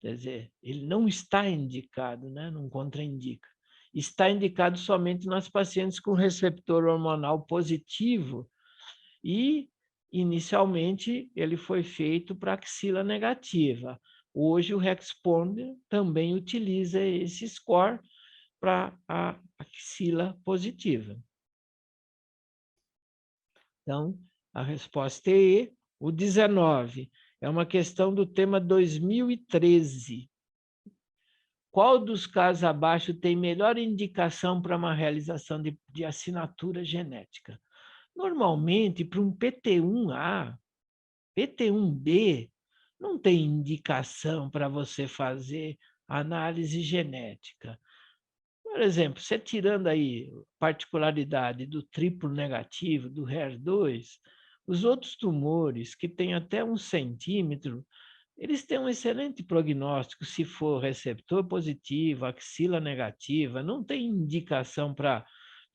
quer dizer, ele não está indicado, né? Não contraindica. Está indicado somente nas pacientes com receptor hormonal positivo e, inicialmente, ele foi feito para axila negativa. Hoje, o Hexponder também utiliza esse score para a axila positiva. Então, a resposta é E. O 19 é uma questão do tema 2013. Qual dos casos abaixo tem melhor indicação para uma realização de assinatura genética? Normalmente, para um PT1A, PT1B, não tem indicação para você fazer análise genética. Por exemplo, você tirando aí particularidade do triplo negativo, do HER2, os outros tumores que têm até 1 centímetro, eles têm um excelente prognóstico se for receptor positivo, axila negativa, não tem indicação para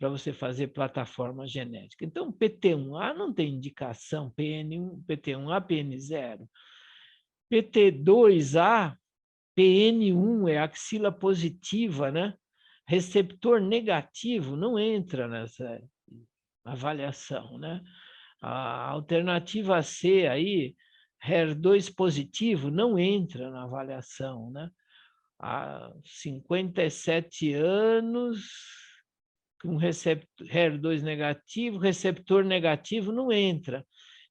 você fazer plataforma genética. Então, PT1A não tem indicação, PN1, PT1A, PN0. PT2A, PN1 é axila positiva, né? Receptor negativo não entra nessa avaliação, né? A alternativa C aí, HER2 positivo, não entra na avaliação, né? Há 57 anos, com HER2 negativo, receptor negativo não entra.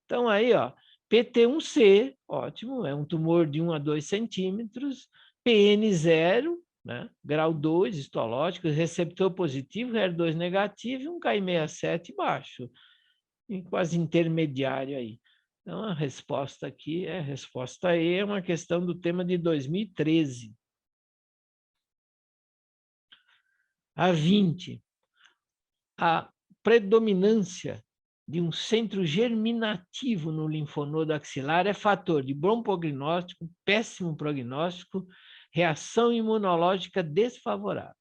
Então, aí, ó, PT1C, ótimo, é um tumor de 1 a 2 centímetros, PN0, né, grau 2, histológico, receptor positivo, HER2 negativo e um Ki67 baixo, quase intermediário aí. Então, a resposta aqui é a resposta E, é uma questão do tema de 2013. A 20. A predominância de um centro germinativo no linfonodo axilar é fator de bom prognóstico, péssimo prognóstico, reação imunológica desfavorável.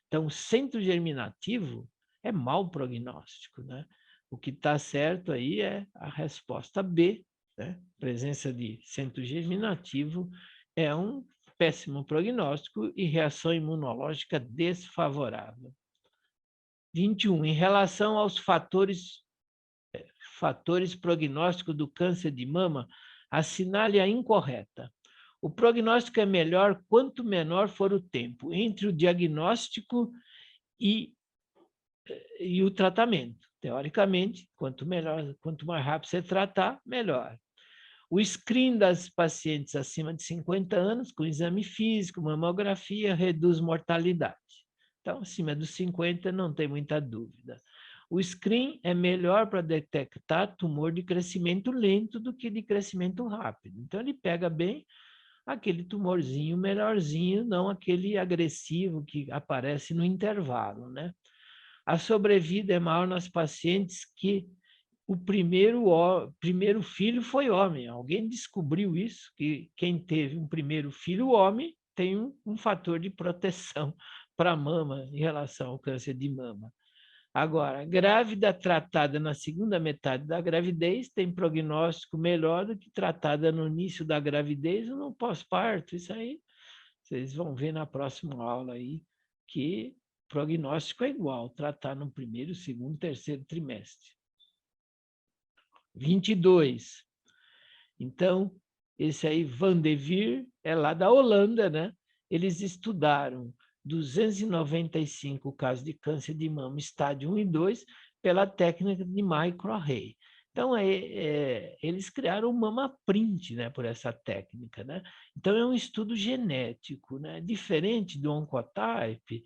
Então, o centro germinativo é mau prognóstico, né? O que está certo aí é a resposta B, né? Presença de centro germinativo é um péssimo prognóstico e reação imunológica desfavorável. 21. Em relação aos fatores prognósticos do câncer de mama, assinale a incorreta. O prognóstico é melhor quanto menor for o tempo entre o diagnóstico e o tratamento. Teoricamente, quanto mais rápido você tratar, melhor. O screen das pacientes acima de 50 anos, com exame físico, mamografia, reduz mortalidade. Então, acima dos 50, não tem muita dúvida. O screen é melhor para detectar tumor de crescimento lento do que de crescimento rápido. Então, ele pega bem aquele tumorzinho melhorzinho, não aquele agressivo que aparece no intervalo, né? A sobrevida é maior nas pacientes que o primeiro filho foi homem. Alguém descobriu isso, que quem teve um primeiro filho homem tem um fator de proteção para a mama em relação ao câncer de mama. Agora, grávida tratada na segunda metade da gravidez tem prognóstico melhor do que tratada no início da gravidez ou no pós-parto. Isso aí vocês vão ver na próxima aula aí, que prognóstico é igual, tratar no primeiro, segundo, terceiro trimestre. 22. Então, esse aí, Van de Veer, é lá da Holanda, né? Eles estudaram 295 casos de câncer de mama, estádio 1 e 2, pela técnica de microarray. Então, eles criaram o MamaPrint, né, por essa técnica, né? Então, é um estudo genético, né? Diferente do Oncotype,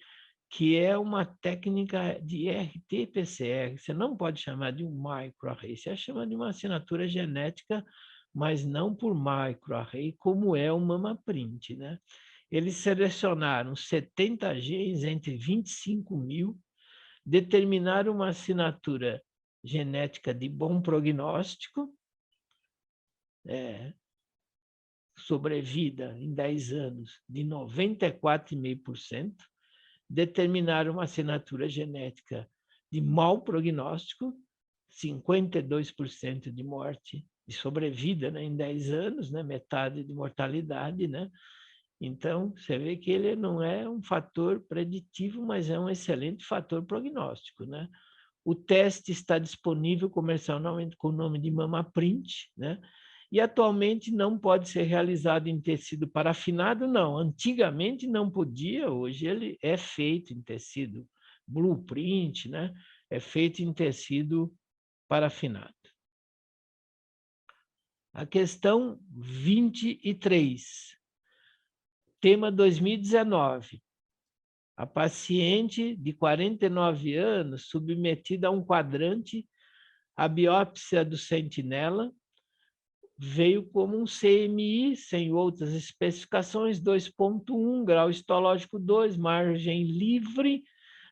que é uma técnica de RT-PCR. Você não pode chamar de um microarray, você chama de uma assinatura genética, mas não por microarray, como é o MamaPrint, né? Eles selecionaram 70 genes entre 25 mil, determinaram uma assinatura genética de bom prognóstico, sobrevida em 10 anos de 94,5%, determinaram uma assinatura genética de mau prognóstico, 52% de morte, de sobrevida, né, em 10 anos, né, metade de mortalidade, né? Então, você vê que ele não é um fator preditivo, mas é um excelente fator prognóstico, né? O teste está disponível comercialmente com o nome de MamaPrint, né? E atualmente não pode ser realizado em tecido parafinado, não. Antigamente não podia, hoje ele é feito em tecido blueprint, né? É feito em tecido parafinado. A questão 23, tema 2019. A paciente de 49 anos, submetida a um quadrante, a biópsia do sentinela, veio como um CMI, sem outras especificações, 2,1, grau histológico 2, margem livre,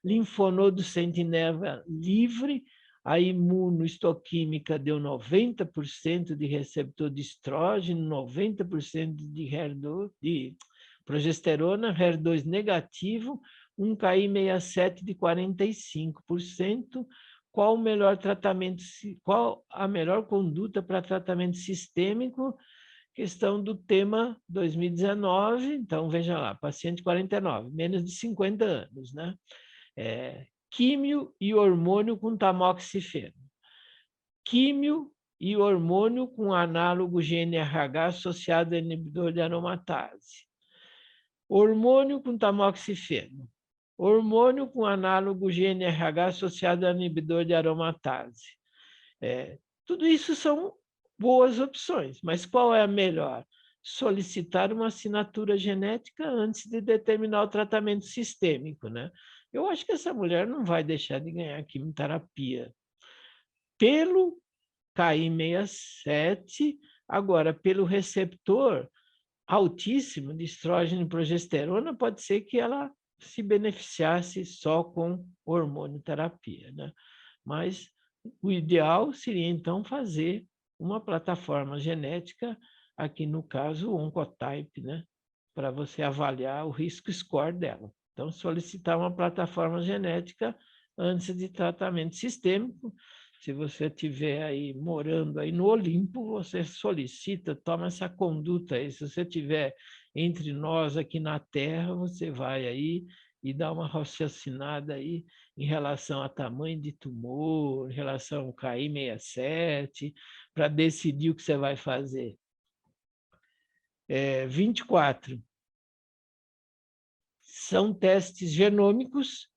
linfonodo sentinela livre, a imunohistoquímica deu 90% de receptor de estrógeno, 90% de progesterona, HER2 negativo, um KI67 de 45%, qual o melhor tratamento, qual a melhor conduta para tratamento sistêmico, questão do tema 2019, então veja lá, paciente 49, menos de 50 anos, né? Químio e hormônio com tamoxifeno. Químio e hormônio com análogo GNRH associado a inibidor de aromatase. Hormônio com tamoxifeno. Hormônio com análogo GNRH associado a inibidor de aromatase. Tudo isso são boas opções, mas qual é a melhor? Solicitar uma assinatura genética antes de determinar o tratamento sistêmico, né? Eu acho que essa mulher não vai deixar de ganhar quimioterapia. Pelo KI67, agora, pelo receptor altíssimo de estrógeno e progesterona, pode ser que ela se beneficiasse só com hormonioterapia, né? Mas o ideal seria, então, fazer uma plataforma genética, aqui no caso, o Oncotype, né? Para você avaliar o risco score dela. Então, solicitar uma plataforma genética antes de tratamento sistêmico. Se você estiver aí morando aí no Olimpo, você solicita, toma essa conduta aí. Se você estiver entre nós aqui na Terra, você vai aí e dá uma raciocinada aí em relação a tamanho de tumor, em relação ao KI67, para decidir o que você vai fazer. 24. São testes genômicos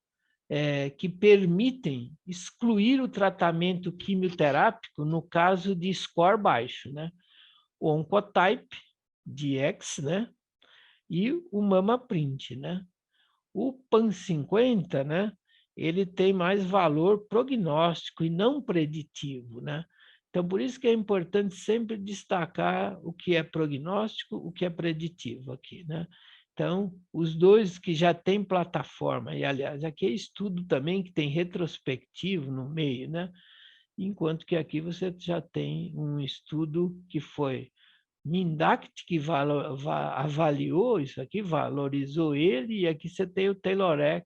que permitem excluir o tratamento quimioterápico no caso de score baixo, né? O Oncotype, DX, né? E o MamaPrint, né? O PAN50, né? Ele tem mais valor prognóstico e não preditivo, né? Então, por isso que é importante sempre destacar o que é prognóstico, o que é preditivo aqui, né? Então, os dois que já têm plataforma, e aliás, aqui é estudo também que tem retrospectivo no meio, né? Enquanto que aqui você já tem um estudo que foi Mindact, que avaliou isso aqui, valorizou ele, e aqui você tem o Taylorex,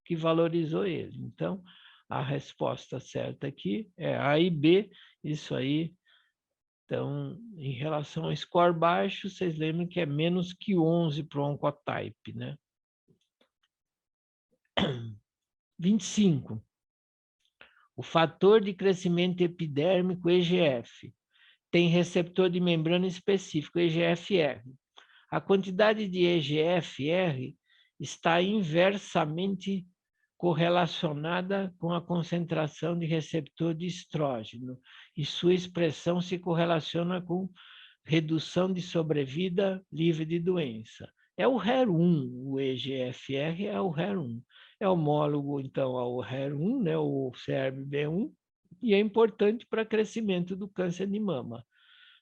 que valorizou ele. Então, a resposta certa aqui é A e B, isso aí. Então, em relação ao score baixo, vocês lembram que é menos que 11 para o Oncotype, né? 25. O fator de crescimento epidérmico, EGF, tem receptor de membrana específico, EGFR. A quantidade de EGFR está inversamente correlacionada com a concentração de receptor de estrógeno, e sua expressão se correlaciona com redução de sobrevida livre de doença. É o HER1, o EGFR é o HER1. é homólogo, então, ao HER1, né, o CERB-B1, e é importante para crescimento do câncer de mama.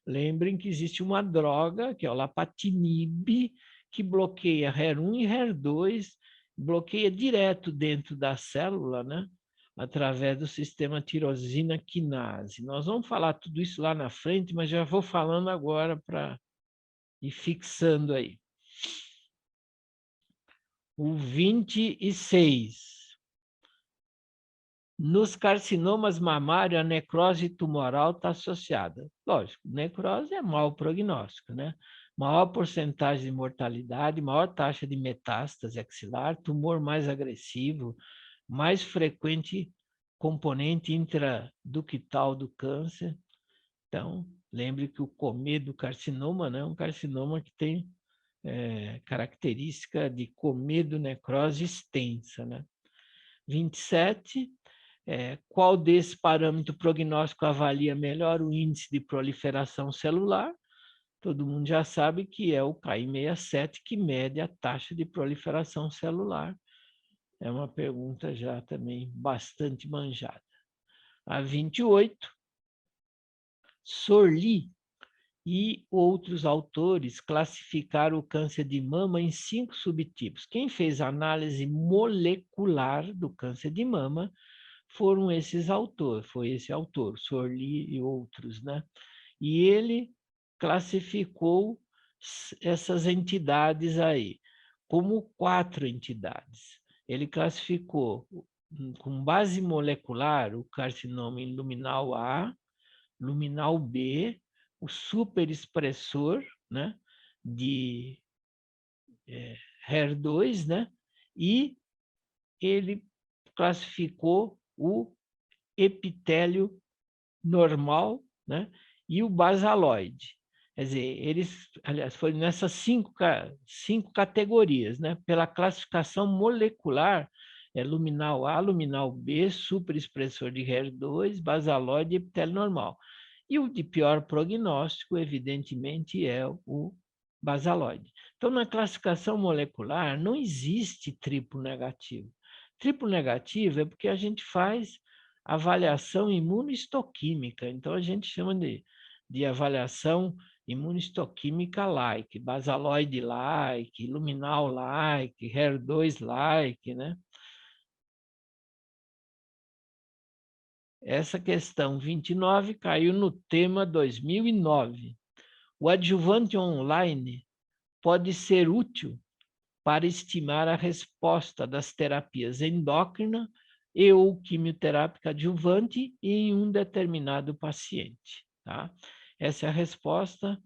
Lembrem que existe uma droga, que é o lapatinib, que bloqueia HER1 e HER2, bloqueia direto dentro da célula, né? Através do sistema tirosina quinase. Nós vamos falar tudo isso lá na frente, mas já vou falando agora para ir fixando aí. O 26. Nos carcinomas mamários, a necrose tumoral está associada. Lógico, necrose é mau prognóstico, né? Maior porcentagem de mortalidade, maior taxa de metástase axilar, tumor mais agressivo, mais frequente componente intraductal do câncer. Então, lembre que o comedocarcinoma, né, é um carcinoma que tem característica de comedo-necrose extensa, né? 27. Qual desse parâmetro prognóstico avalia melhor o índice de proliferação celular? Todo mundo já sabe que é o KI67, que mede a taxa de proliferação celular. É uma pergunta já também bastante manjada. A 28, Sorli e outros autores classificaram o câncer de mama em 5 subtipos. Quem fez análise molecular do câncer de mama foram esses autores, foi esse autor, Sorli e outros, né? E ele classificou essas entidades aí como 4 entidades. Ele classificou com base molecular o carcinoma em luminal A, luminal B, o superexpressor, né, de HER2, né, e ele classificou o epitélio normal, né, e o basaloide. Quer dizer, eles, aliás, foram nessas 5 categorias, né, pela classificação molecular, luminal A, luminal B, superexpressor de HER2, basaloide e epitélio normal. E o de pior prognóstico, evidentemente, é o basaloide. Então, na classificação molecular, não existe triplo negativo. Triplo negativo é porque a gente faz avaliação imunohistoquímica. Então, a gente chama de avaliação imunohistoquímica-like, basaloide-like, luminal-like, HER2-like, né? Essa questão 29 caiu no tema 2009. O adjuvante online pode ser útil para estimar a resposta das terapias endócrina e ou quimioterápica adjuvante em um determinado paciente. Tá? Essa é a resposta.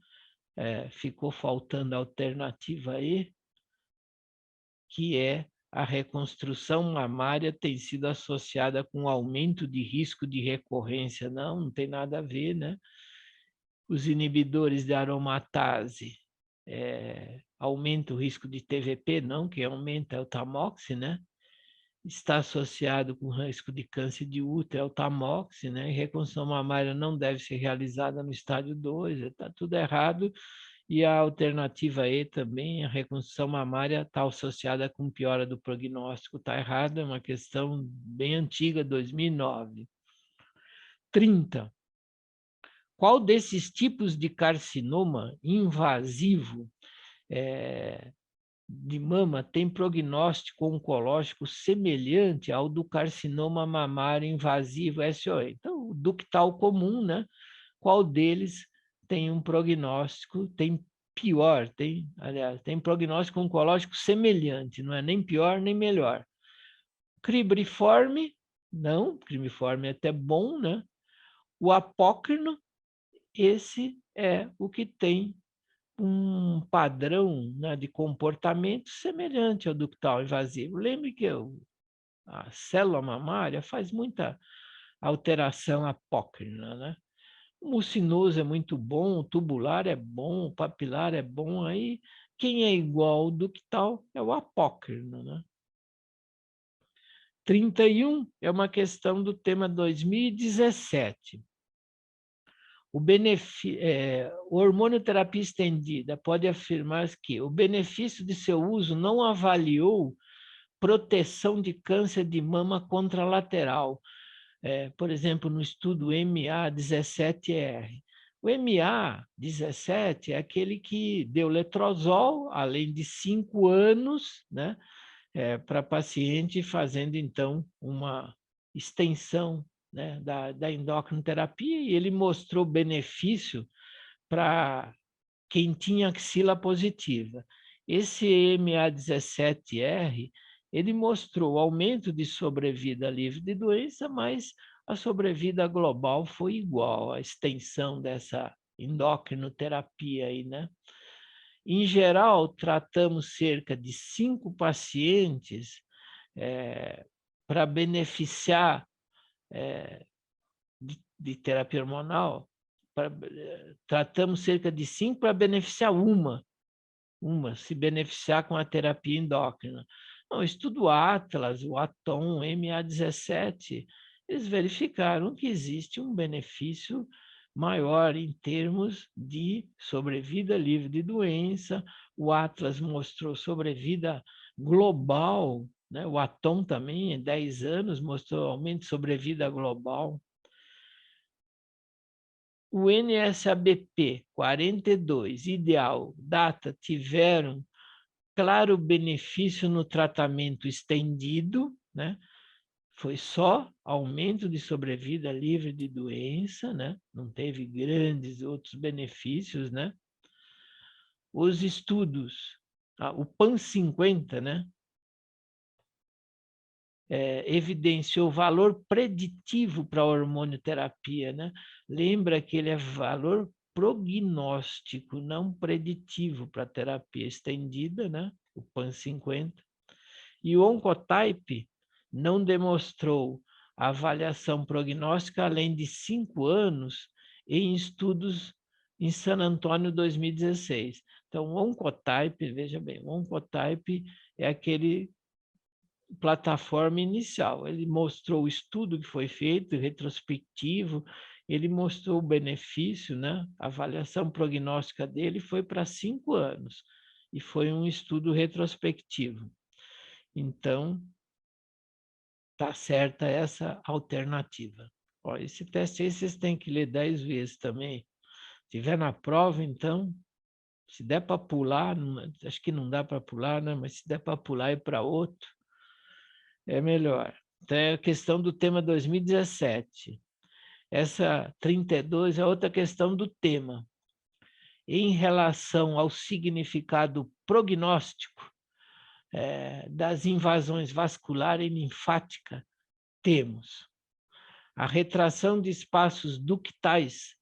Ficou faltando a alternativa aí, que é a reconstrução mamária tem sido associada com aumento de risco de recorrência. Não tem nada a ver, né? Os inibidores de aromatase aumenta o risco de TVP, não, que aumenta o tamox, né? Está associado com risco de câncer de útero, o tamox, né? E reconstrução mamária não deve ser realizada no estágio 2, está tudo errado. E a alternativa E também, a reconstrução mamária está associada com piora do prognóstico, está errado, é uma questão bem antiga, 2009. 30. Qual desses tipos de carcinoma invasivo de mama tem prognóstico oncológico semelhante ao do carcinoma mamário invasivo SOE? Então, o ductal comum, né? Qual deles tem um prognóstico, tem pior, aliás, tem prognóstico oncológico semelhante, não é nem pior nem melhor. Cribriforme, não, cribriforme é até bom, né? O apócrino, esse é o que tem um padrão, né, de comportamento semelhante ao ductal invasivo. Lembre que a célula mamária faz muita alteração apócrina, né? O mucinoso é muito bom, o tubular é bom, o papilar é bom. Aí, quem é igual ao ductal é o apócrino, né? 31 é uma questão do tema 2017. O hormonioterapia estendida pode afirmar que o benefício de seu uso não avaliou proteção de câncer de mama contralateral. Por exemplo, no estudo MA17R. O MA17 é aquele que deu letrozol, além de 5 anos, né, para paciente, fazendo, então, uma extensão, né, da endocrinoterapia, e ele mostrou benefício para quem tinha axila positiva. Esse MA17R, ele mostrou aumento de sobrevida livre de doença, mas a sobrevida global foi igual, a extensão dessa endocrinoterapia aí, né? Em geral, tratamos cerca de 5 pacientes para beneficiar de terapia hormonal. Tratamos cerca de 5 para beneficiar uma se beneficiar com a terapia endócrina. O estudo Atlas, o ATOM, MA17, eles verificaram que existe um benefício maior em termos de sobrevida livre de doença. O Atlas mostrou sobrevida global, né? O ATOM também, em 10 anos, mostrou aumento de sobrevida global. O NSABP 42, ideal, data, tiveram claro benefício no tratamento estendido, né? Foi só aumento de sobrevida livre de doença, né? Não teve grandes outros benefícios, né? Os estudos, o PAN50, né? Evidenciou valor preditivo para a hormonioterapia, né? Lembra que ele é valor prognóstico, não preditivo para a terapia estendida, né? O PAN50. E o Oncotype não demonstrou avaliação prognóstica além de 5 anos em estudos em San Antônio 2016. Então, o Oncotype, veja bem, o Oncotype é aquele plataforma inicial. Ele mostrou o estudo que foi feito, retrospectivo, ele mostrou o benefício, né? A avaliação prognóstica dele foi para 5 anos, e foi um estudo retrospectivo. Então, está certa essa alternativa. Ó, esse teste aí vocês têm que ler 10 vezes também. Se tiver na prova, então, se der para pular, acho que não dá para pular, né? Mas se der para pular e para outro, é melhor. Então, é a questão do tema 2017. Essa 32 é outra questão do tema. Em relação ao significado prognóstico das invasões vascular e linfática, temos a retração de espaços ductais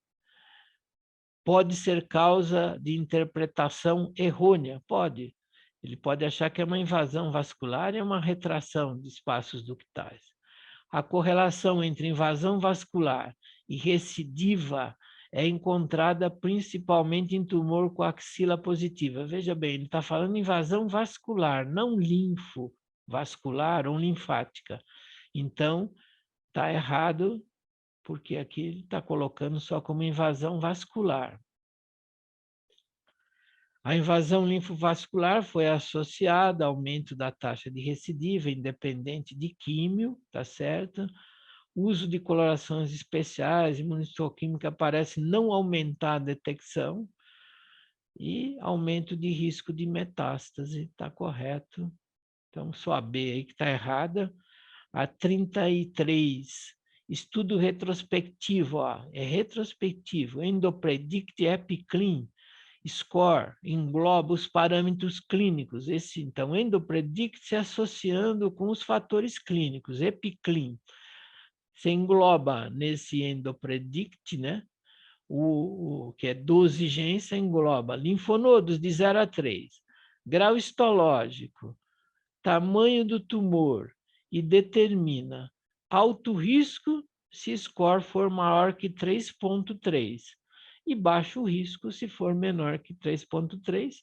pode ser causa de interpretação errônea, pode. Ele pode achar que é uma invasão vascular e é uma retração de espaços ductais. A correlação entre invasão vascular e recidiva é encontrada principalmente em tumor com axila positiva. Veja bem, ele está falando invasão vascular, não linfovascular ou linfática. Então, está errado, porque aqui ele está colocando só como invasão vascular. A invasão linfovascular foi associada ao aumento da taxa de recidiva, independente de químio, tá certo? O uso de colorações especiais, imunistoquímica parece não aumentar a detecção, e aumento de risco de metástase, está correto. Então, só a B aí que está errada. A 33, estudo retrospectivo, ó, é retrospectivo, Endopredict EpiClean, score, engloba os parâmetros clínicos. Então, Endopredict se associando com os fatores clínicos, EpiClean. Você engloba nesse Endopredict, né? O que é dosigência, engloba linfonodos de 0 a 3, grau histológico, tamanho do tumor, e determina alto risco se score for maior que 3,3 e baixo risco se for menor que 3,3.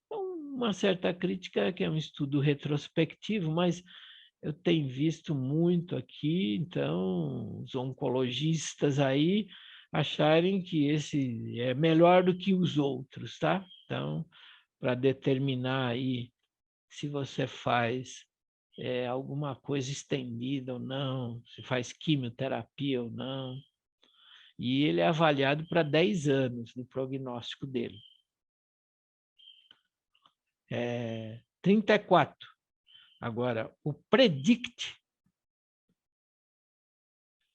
Então, uma certa crítica que é um estudo retrospectivo, mas eu tenho visto muito aqui, então, os oncologistas aí acharem que esse é melhor do que os outros, tá? Então, para determinar aí se você faz alguma coisa estendida ou não, se faz quimioterapia ou não. E ele é avaliado para 10 anos do prognóstico dele. 34. Agora, o PREDICT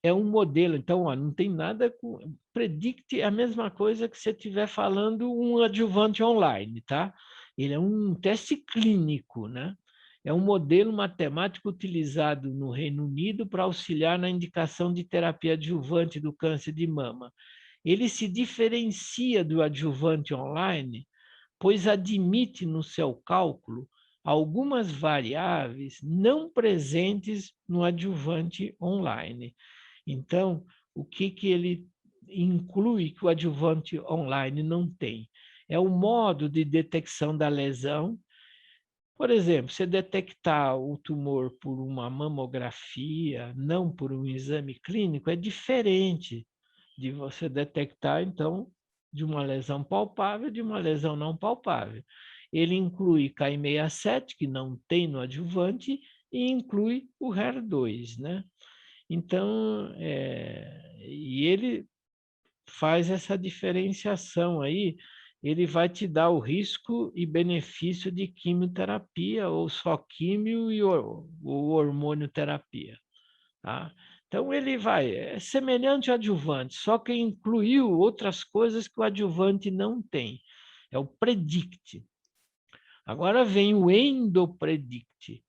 é um modelo. Então, ó, não tem nada com... PREDICT é a mesma coisa que você estiver falando um adjuvante online, tá? Ele é um teste clínico, né? É um modelo matemático utilizado no Reino Unido para auxiliar na indicação de terapia adjuvante do câncer de mama. Ele se diferencia do adjuvante online, pois admite no seu cálculo algumas variáveis não presentes no adjuvante online. Então, o que ele inclui que o adjuvante online não tem? É o modo de detecção da lesão. Por exemplo, você detectar o tumor por uma mamografia, não por um exame clínico, é diferente de você detectar, então, de uma lesão palpável de uma lesão não palpável. Ele inclui Ki67, que não tem no adjuvante, e inclui o HER2, né? Então, e ele faz essa diferenciação aí, ele vai te dar o risco e benefício de quimioterapia, ou só químio e hormonioterapia. Tá? Então, ele é semelhante ao adjuvante, só que incluiu outras coisas que o adjuvante não tem. É o PREDICT. Agora vem o ENDOPREDICT.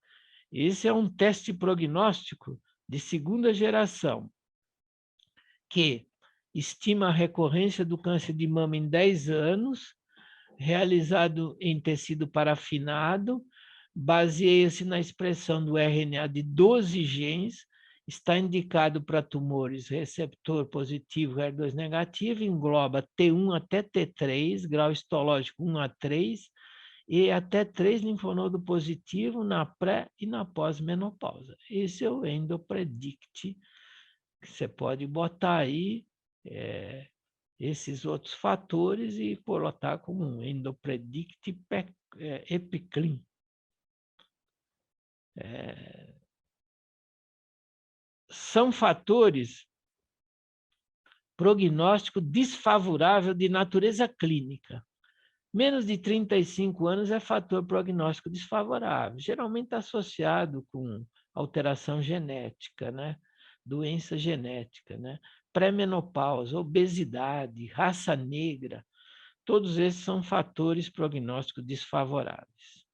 Esse é um teste prognóstico de segunda geração, que estima a recorrência do câncer de mama em 10 anos, realizado em tecido parafinado, baseia-se na expressão do RNA de 12 genes, está indicado para tumores receptor positivo HER2 negativo, engloba T1 até T3, grau histológico 1 a 3, e até 3 linfonodo positivo na pré e na pós-menopausa. Esse é o ENDOPREDICT, que você pode botar aí esses outros fatores e colocar como um ENDOPREDICT EpiClean. São fatores prognóstico desfavorável de natureza clínica. Menos de 35 anos é fator prognóstico desfavorável, geralmente associado com alteração genética, né? Doença genética, né? Pré-menopausa, obesidade, raça negra, todos esses são fatores prognósticos desfavoráveis.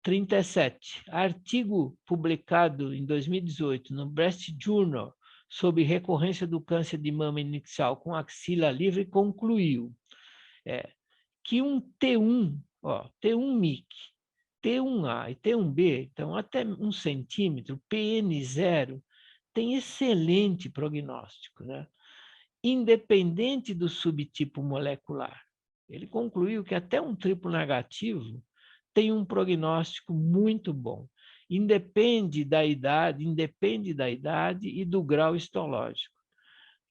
37. Artigo publicado em 2018 no Breast Journal sobre recorrência do câncer de mama inicial com axila livre concluiu que um T1, T1-MIC, T1A e T1B, então até 1 centímetro, PN0, tem excelente prognóstico, né? Independente do subtipo molecular. Ele concluiu que até um triplo negativo tem um prognóstico muito bom. Independe da idade e do grau histológico.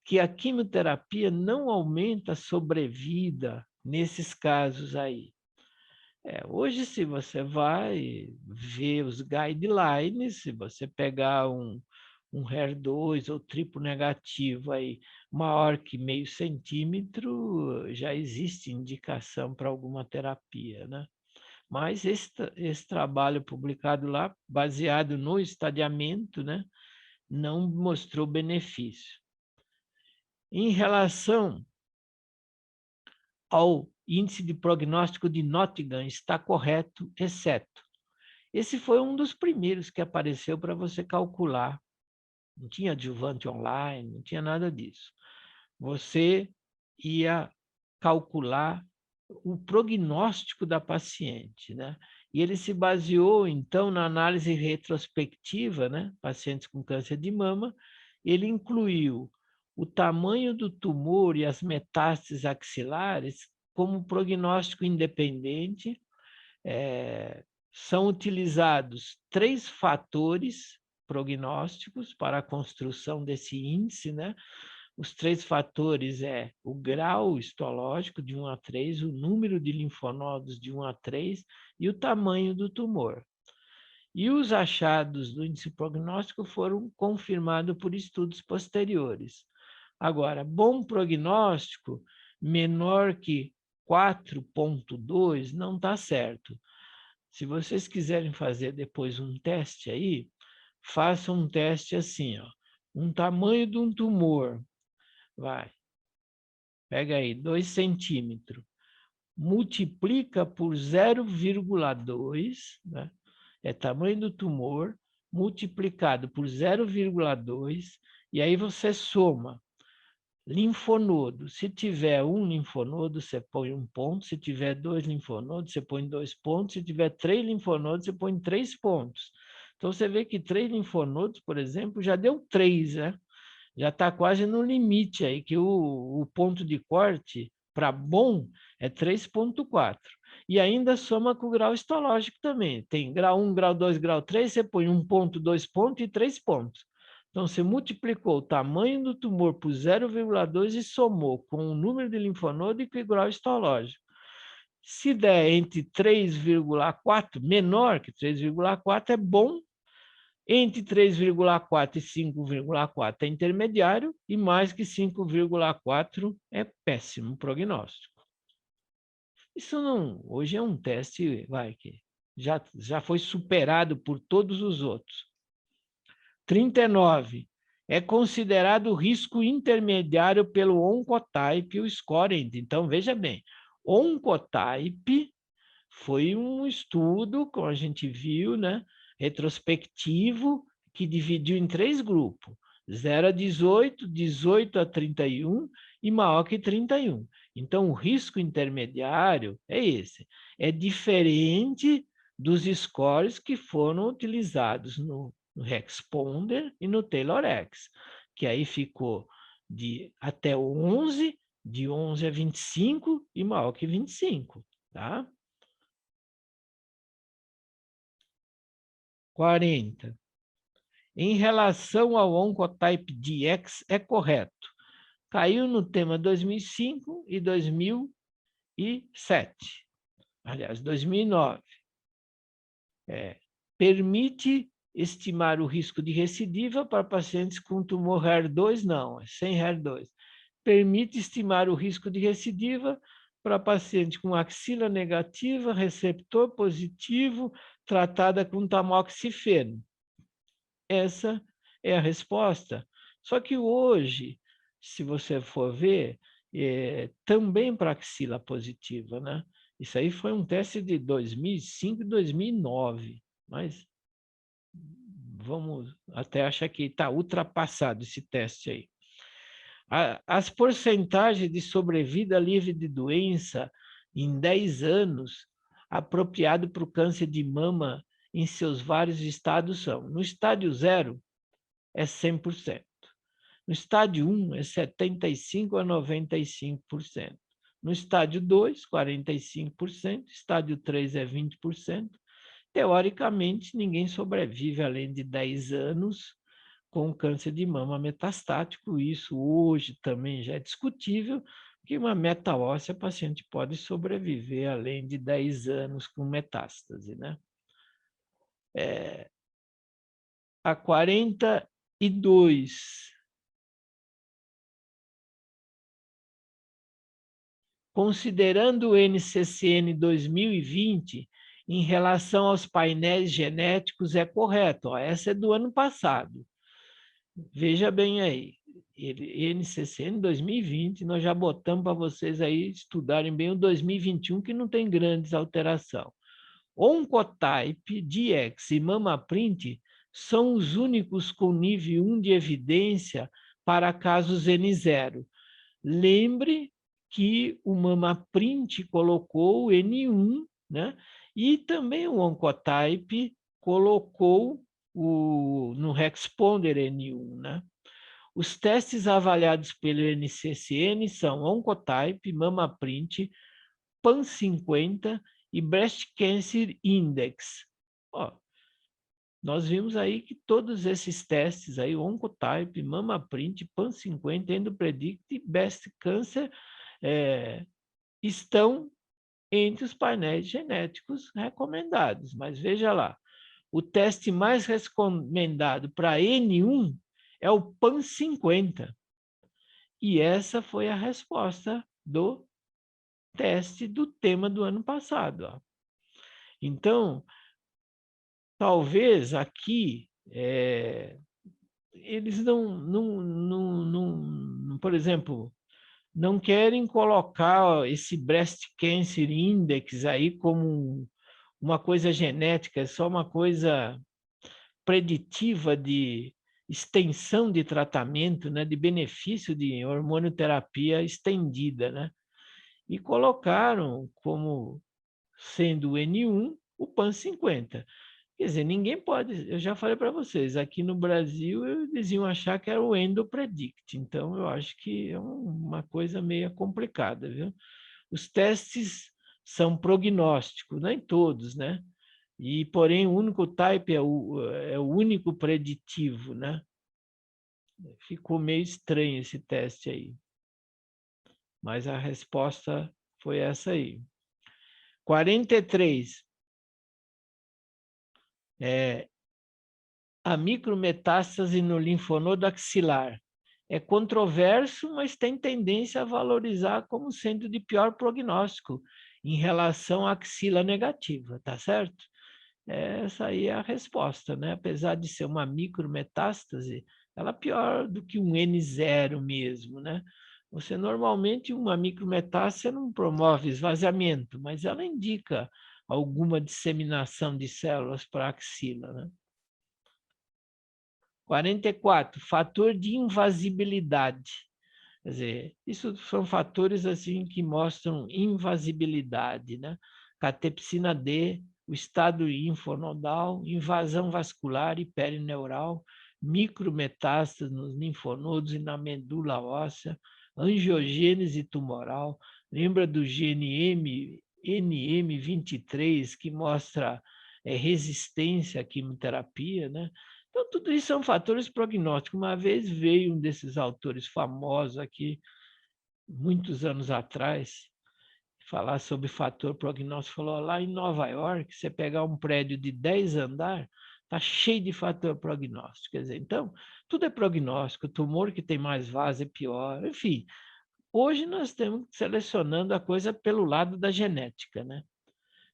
Que a quimioterapia não aumenta a sobrevida nesses casos aí. Hoje, se você vai ver os guidelines, se você pegar um HER2 ou triplo negativo aí, maior que meio centímetro, já existe indicação para alguma terapia, né? Mas esse trabalho publicado lá, baseado no estadiamento, né, não mostrou benefício. Em relação ao índice de prognóstico de Nottingham, está correto, exceto. Esse foi um dos primeiros que apareceu para você calcular. Não tinha adjuvante online, não tinha nada disso. Você ia calcular o prognóstico da paciente, né? E ele se baseou, então, na análise retrospectiva, né? Pacientes com câncer de mama, ele incluiu o tamanho do tumor e as metástases axilares como prognóstico independente. São utilizados 3 fatores prognósticos para a construção desse índice, né? Os 3 fatores o grau histológico de 1 a 3, o número de linfonodos de 1 a 3 e o tamanho do tumor. E os achados do índice prognóstico foram confirmados por estudos posteriores. Agora, bom prognóstico menor que 4,2 não está certo. Se vocês quiserem fazer depois um teste aí, façam um teste assim, ó, um tamanho de um tumor, pega aí 2 centímetros, multiplica por 0,2, né? É tamanho do tumor multiplicado por 0,2, e aí você soma linfonodo. Se tiver um linfonodo, você põe 1 ponto. Se tiver 2 linfonodos, você põe 2 pontos. Se tiver 3 linfonodos, você põe 3 pontos. Então, você vê que 3 linfonodos, por exemplo, já deu 3, né? Já está quase no limite aí, que o ponto de corte para bom é 3,4. E ainda soma com o grau histológico também. Tem grau 1, grau 2, grau 3, você põe 1 ponto, 2 pontos e 3 pontos. Então, você multiplicou o tamanho do tumor por 0,2 e somou com o número de linfonodo e com o grau histológico. Se der entre 3,4, menor que 3,4 é bom, entre 3,4 e 5,4 é intermediário e mais que 5,4 é péssimo prognóstico. Isso não, hoje é um teste, que já foi superado por todos os outros. 39. É considerado risco intermediário pelo Oncotype, o scoring. Então, veja bem, Oncotype foi um estudo, como a gente viu, né, retrospectivo, que dividiu em 3 grupos, 0 a 18, 18 a 31 e maior que 31. Então, o risco intermediário é esse. É diferente dos scores que foram utilizados no Responder e no TaylorX, que aí ficou até 11, de 11 a 25 e maior que 25, tá? 40. Em relação ao Oncotype DX, é correto. Caiu no tema 2005 e 2007. Aliás, 2009. Permite estimar o risco de recidiva para pacientes com tumor HER2? Não, sem HER2. Permite estimar o risco de recidiva para paciente com axila negativa, receptor positivo, tratada com tamoxifeno. Essa é a resposta. Só que hoje, se você for ver, também para axila positiva, né? Isso aí foi um teste de 2005 e 2009, mas vamos até achar que está ultrapassado esse teste aí. As porcentagens de sobrevida livre de doença em 10 anos, apropriado para o câncer de mama em seus vários estados são: no estádio 0, é 100%. No estádio 1, é 75% a 95%. No estádio 2, 45%. Estádio 3 é 20%. Teoricamente, ninguém sobrevive além de 10 anos com câncer de mama metastático. Isso hoje também já é discutível, que uma meta-óssea, a paciente pode sobreviver além de 10 anos com metástase, né? A 42. Considerando o NCCN 2020, em relação aos painéis genéticos, é correto. Essa é do ano passado. Veja bem aí, NCCN 2020, nós já botamos para vocês aí estudarem bem o 2021, que não tem grandes alterações. Oncotype, DX e MammaPrint são os únicos com nível 1 de evidência para casos N0. Lembre que o MammaPrint colocou o N1, né? E também o Oncotype colocou no Responder N1, né? Os testes avaliados pelo NCCN são Oncotype, MammaPrint, PAN50 e Breast Cancer Index. nós vimos aí que todos esses testes aí, Oncotype, MammaPrint, PAN50, EndoPredict e Best Cancer, estão entre os painéis genéticos recomendados. Mas veja lá, o teste mais recomendado para N1 é o PAN50. E essa foi a resposta do teste do tema do ano passado. Ó. Então, talvez aqui eles por exemplo, não querem colocar esse Breast Cancer Index aí como uma coisa genética, é só uma coisa preditiva de extensão de tratamento, né, de benefício de hormonioterapia estendida, né? E colocaram como sendo o N1 o PAN50. Quer dizer, ninguém pode, eu já falei para vocês, aqui no Brasil eles iam achar que era o EndoPredict, então eu acho que é uma coisa meio complicada, viu? Os testes são prognósticos, nem todos, né? E, porém, o único type é o único preditivo, né? Ficou meio estranho esse teste aí. Mas a resposta foi essa aí. 43. A micrometástase no linfonodo axilar. É controverso, mas tem tendência a valorizar como sendo de pior prognóstico em relação à axila negativa, tá certo? Essa aí é a resposta, né? Apesar de ser uma micrometástase, ela é pior do que um N0 mesmo, né? Você normalmente, uma micrometástase não promove esvaziamento, mas ela indica alguma disseminação de células para a axila, né? 44, fator de invasibilidade. Quer dizer, isso são fatores assim que mostram invasibilidade, né? Catepsina D, o estado linfonodal, invasão vascular e perineural, micrometástase nos linfonodos e na medula óssea, angiogênese tumoral. Lembra do GNM, NM23, que mostra resistência à quimioterapia, né? Então, tudo isso são fatores prognósticos. Uma vez veio um desses autores famosos aqui, muitos anos atrás, falar sobre fator prognóstico. Falou, lá em Nova York, você pegar um prédio de 10 andares, está cheio de fator prognóstico. Quer dizer, então, tudo é prognóstico. O tumor que tem mais vaso é pior. Enfim, hoje nós estamos selecionando a coisa pelo lado da genética, né?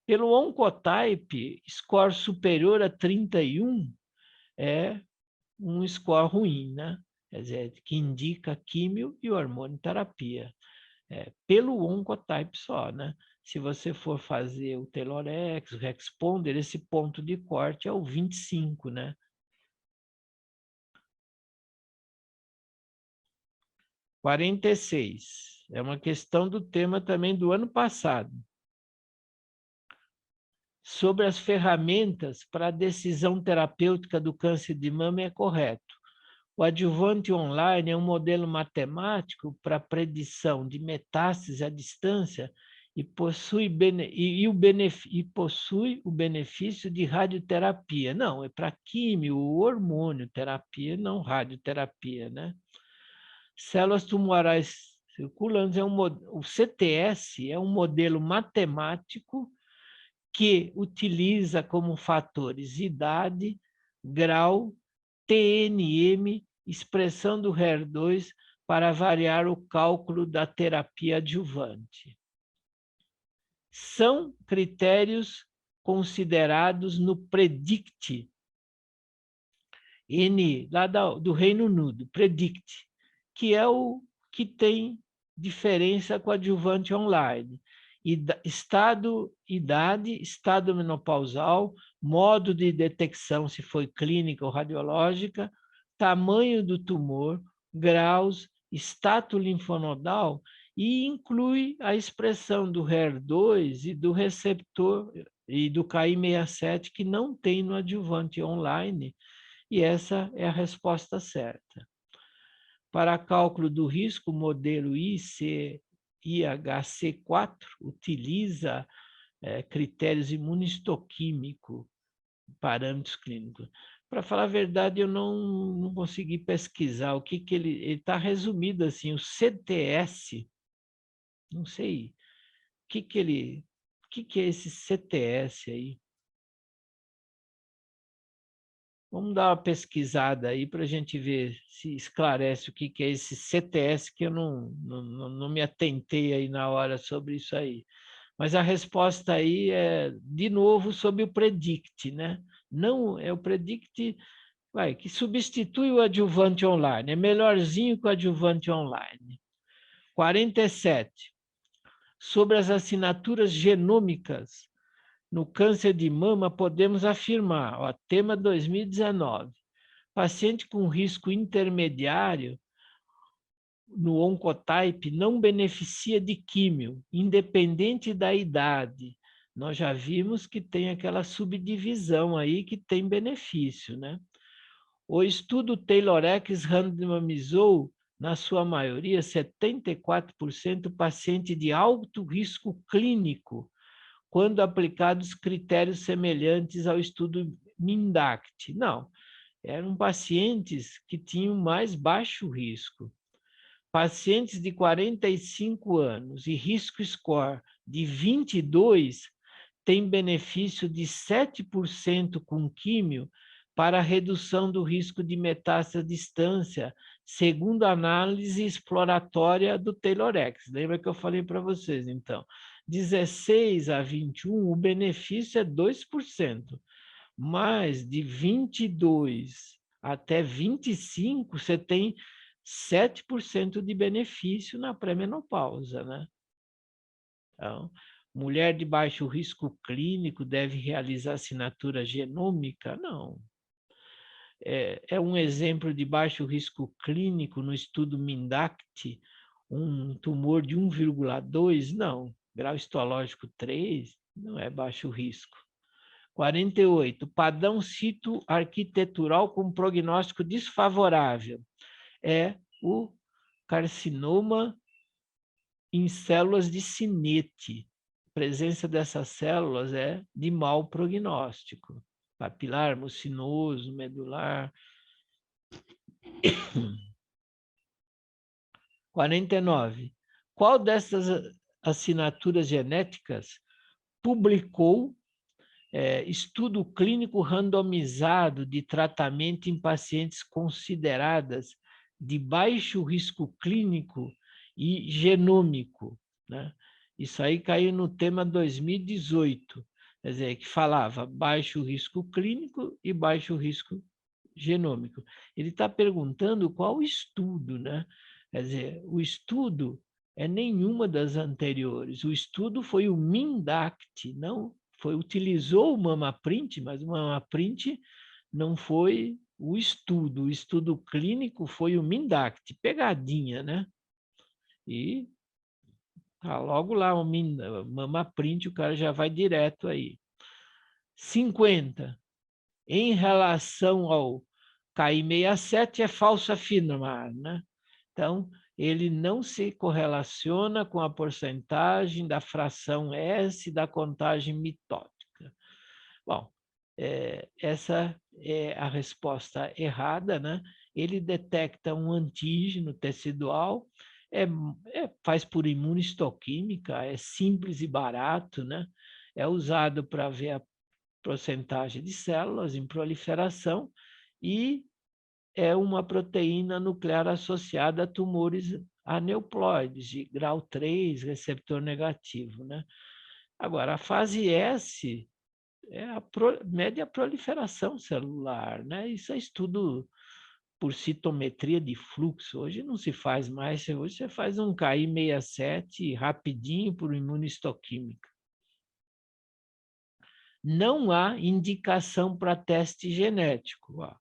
Pelo Oncotype, score superior a 31 é um score ruim, né? Quer dizer, que indica químio e hormonioterapia. Pelo Oncotype só, né? Se você for fazer o Telorex, o Responder, esse ponto de corte é o 25, né? 46. É uma questão do tema também do ano passado. Sobre as ferramentas para a decisão terapêutica do câncer de mama é correto. O adjuvante online é um modelo matemático para predição de metástase à distância e possui o benefício de radioterapia. Não, é para químio, hormonioterapia, não radioterapia, né? Células tumorais circulantes o CTS é um modelo matemático que utiliza como fatores idade, grau, TNM, expressão do HER2 para variar o cálculo da terapia adjuvante. São critérios considerados no PREDICT, lá do Reino Unido, PREDICT, que é o que tem diferença com o adjuvante online. Estado, idade, estado menopausal, modo de detecção, se foi clínica ou radiológica, tamanho do tumor, graus, status linfonodal, e inclui a expressão do HER2 e do receptor e do Ki67 que não tem no adjuvante online, e essa é a resposta certa. Para cálculo do risco, o modelo IHC4 utiliza critérios imunistoquímicos parâmetros clínicos. Para falar a verdade, eu não consegui pesquisar o que ele está resumido assim, o CTS, não sei, o que é esse CTS aí? Vamos dar uma pesquisada aí para a gente ver se esclarece o que é esse CTS, que eu não me atentei aí na hora sobre isso aí. Mas a resposta aí é, de novo, sobre o PREDICT, né? Não, é o PREDICT que substitui o adjuvante online, é melhorzinho que o adjuvante online. 47. Sobre as assinaturas genômicas no câncer de mama, podemos afirmar, ó, tema 2019, paciente com risco intermediário no Oncotype não beneficia de químio, independente da idade. Nós já vimos que tem aquela subdivisão aí que tem benefício, né? O estudo Taylor-X randomizou, na sua maioria, 74% paciente de alto risco clínico, quando aplicados critérios semelhantes ao estudo MINDACT. Não, eram pacientes que tinham mais baixo risco. Pacientes de 45 anos e risco score de 22 têm benefício de 7% com químio para a redução do risco de metástase à distância, segundo a análise exploratória do Taylor-X. Lembra que eu falei para vocês, então? 16 a 21, o benefício é 2%, mas de 22 até 25, você tem 7% de benefício na pré-menopausa, né? Então, mulher de baixo risco clínico deve realizar assinatura genômica? Não. É um exemplo de baixo risco clínico no estudo MINDACT, um tumor de 1,2? Não. Grau histológico 3 não é baixo risco. 48. Padrão citoarquitetural com prognóstico desfavorável. É o carcinoma em células de Syneth. A presença dessas células é de mau prognóstico. Papilar, mucinoso, medular. 49. Qual dessas assinaturas genéticas publicou estudo clínico randomizado de tratamento em pacientes consideradas de baixo risco clínico e genômico, né? Isso aí caiu no tema 2018, quer dizer, que falava baixo risco clínico e baixo risco genômico. Ele está perguntando qual estudo, né? Quer dizer, o estudo é nenhuma das anteriores. O estudo foi o MINDACT, não utilizou o MAMAPRINT, mas o MAMAPRINT não foi o estudo clínico foi o MINDACT, pegadinha, né? E logo lá o MAMAPRINT, o cara já vai direto aí. 50. Em relação ao KI67, é falso afirmar, né? Então, ele não se correlaciona com a porcentagem da fração S da contagem mitótica. Bom, essa é a resposta errada, né? Ele detecta um antígeno tecidual, faz por imunistoquímica, é simples e barato, né? É usado para ver a porcentagem de células em proliferação e é uma proteína nuclear associada a tumores aneuploides de grau 3, receptor negativo, né? Agora, a fase S mede a proliferação celular, né? Isso é estudo por citometria de fluxo. Hoje não se faz mais, hoje você faz um KI67 rapidinho por imunistoquímica. Não há indicação para teste genético. Ó.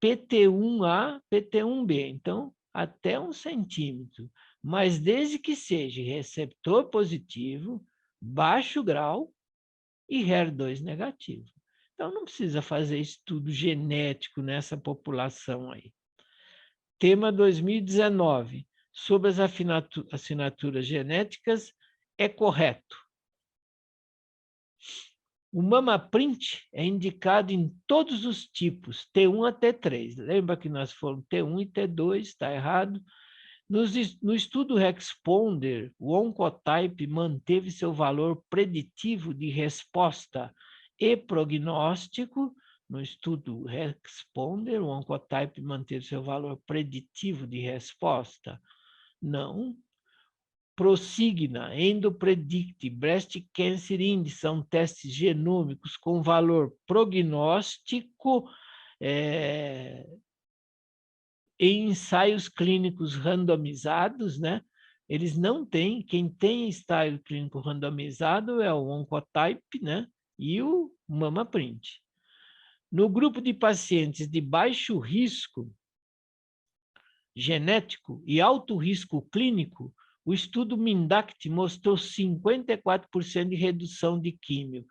PT1A, PT1B, então até 1 centímetro, mas desde que seja receptor positivo, baixo grau e HER2 negativo. Então não precisa fazer estudo genético nessa população aí. Tema 2019, sobre as assinaturas genéticas, é correto. O MamaPrint é indicado em todos os tipos, T1 a T3. Lembra que nós fomos T1 e T2, está errado. No estudo Responder, o Oncotype manteve seu valor preditivo de resposta e prognóstico. No estudo Responder, o Oncotype manteve seu valor preditivo de resposta? Não. Prosigna, Endopredict, Breast Cancer Index são testes genômicos com valor prognóstico em ensaios clínicos randomizados, né? Eles não têm, quem tem ensaio clínico randomizado é o Oncotype, né? E o MamaPrint. No grupo de pacientes de baixo risco genético e alto risco clínico, o estudo MINDACT mostrou 54% de redução de químio.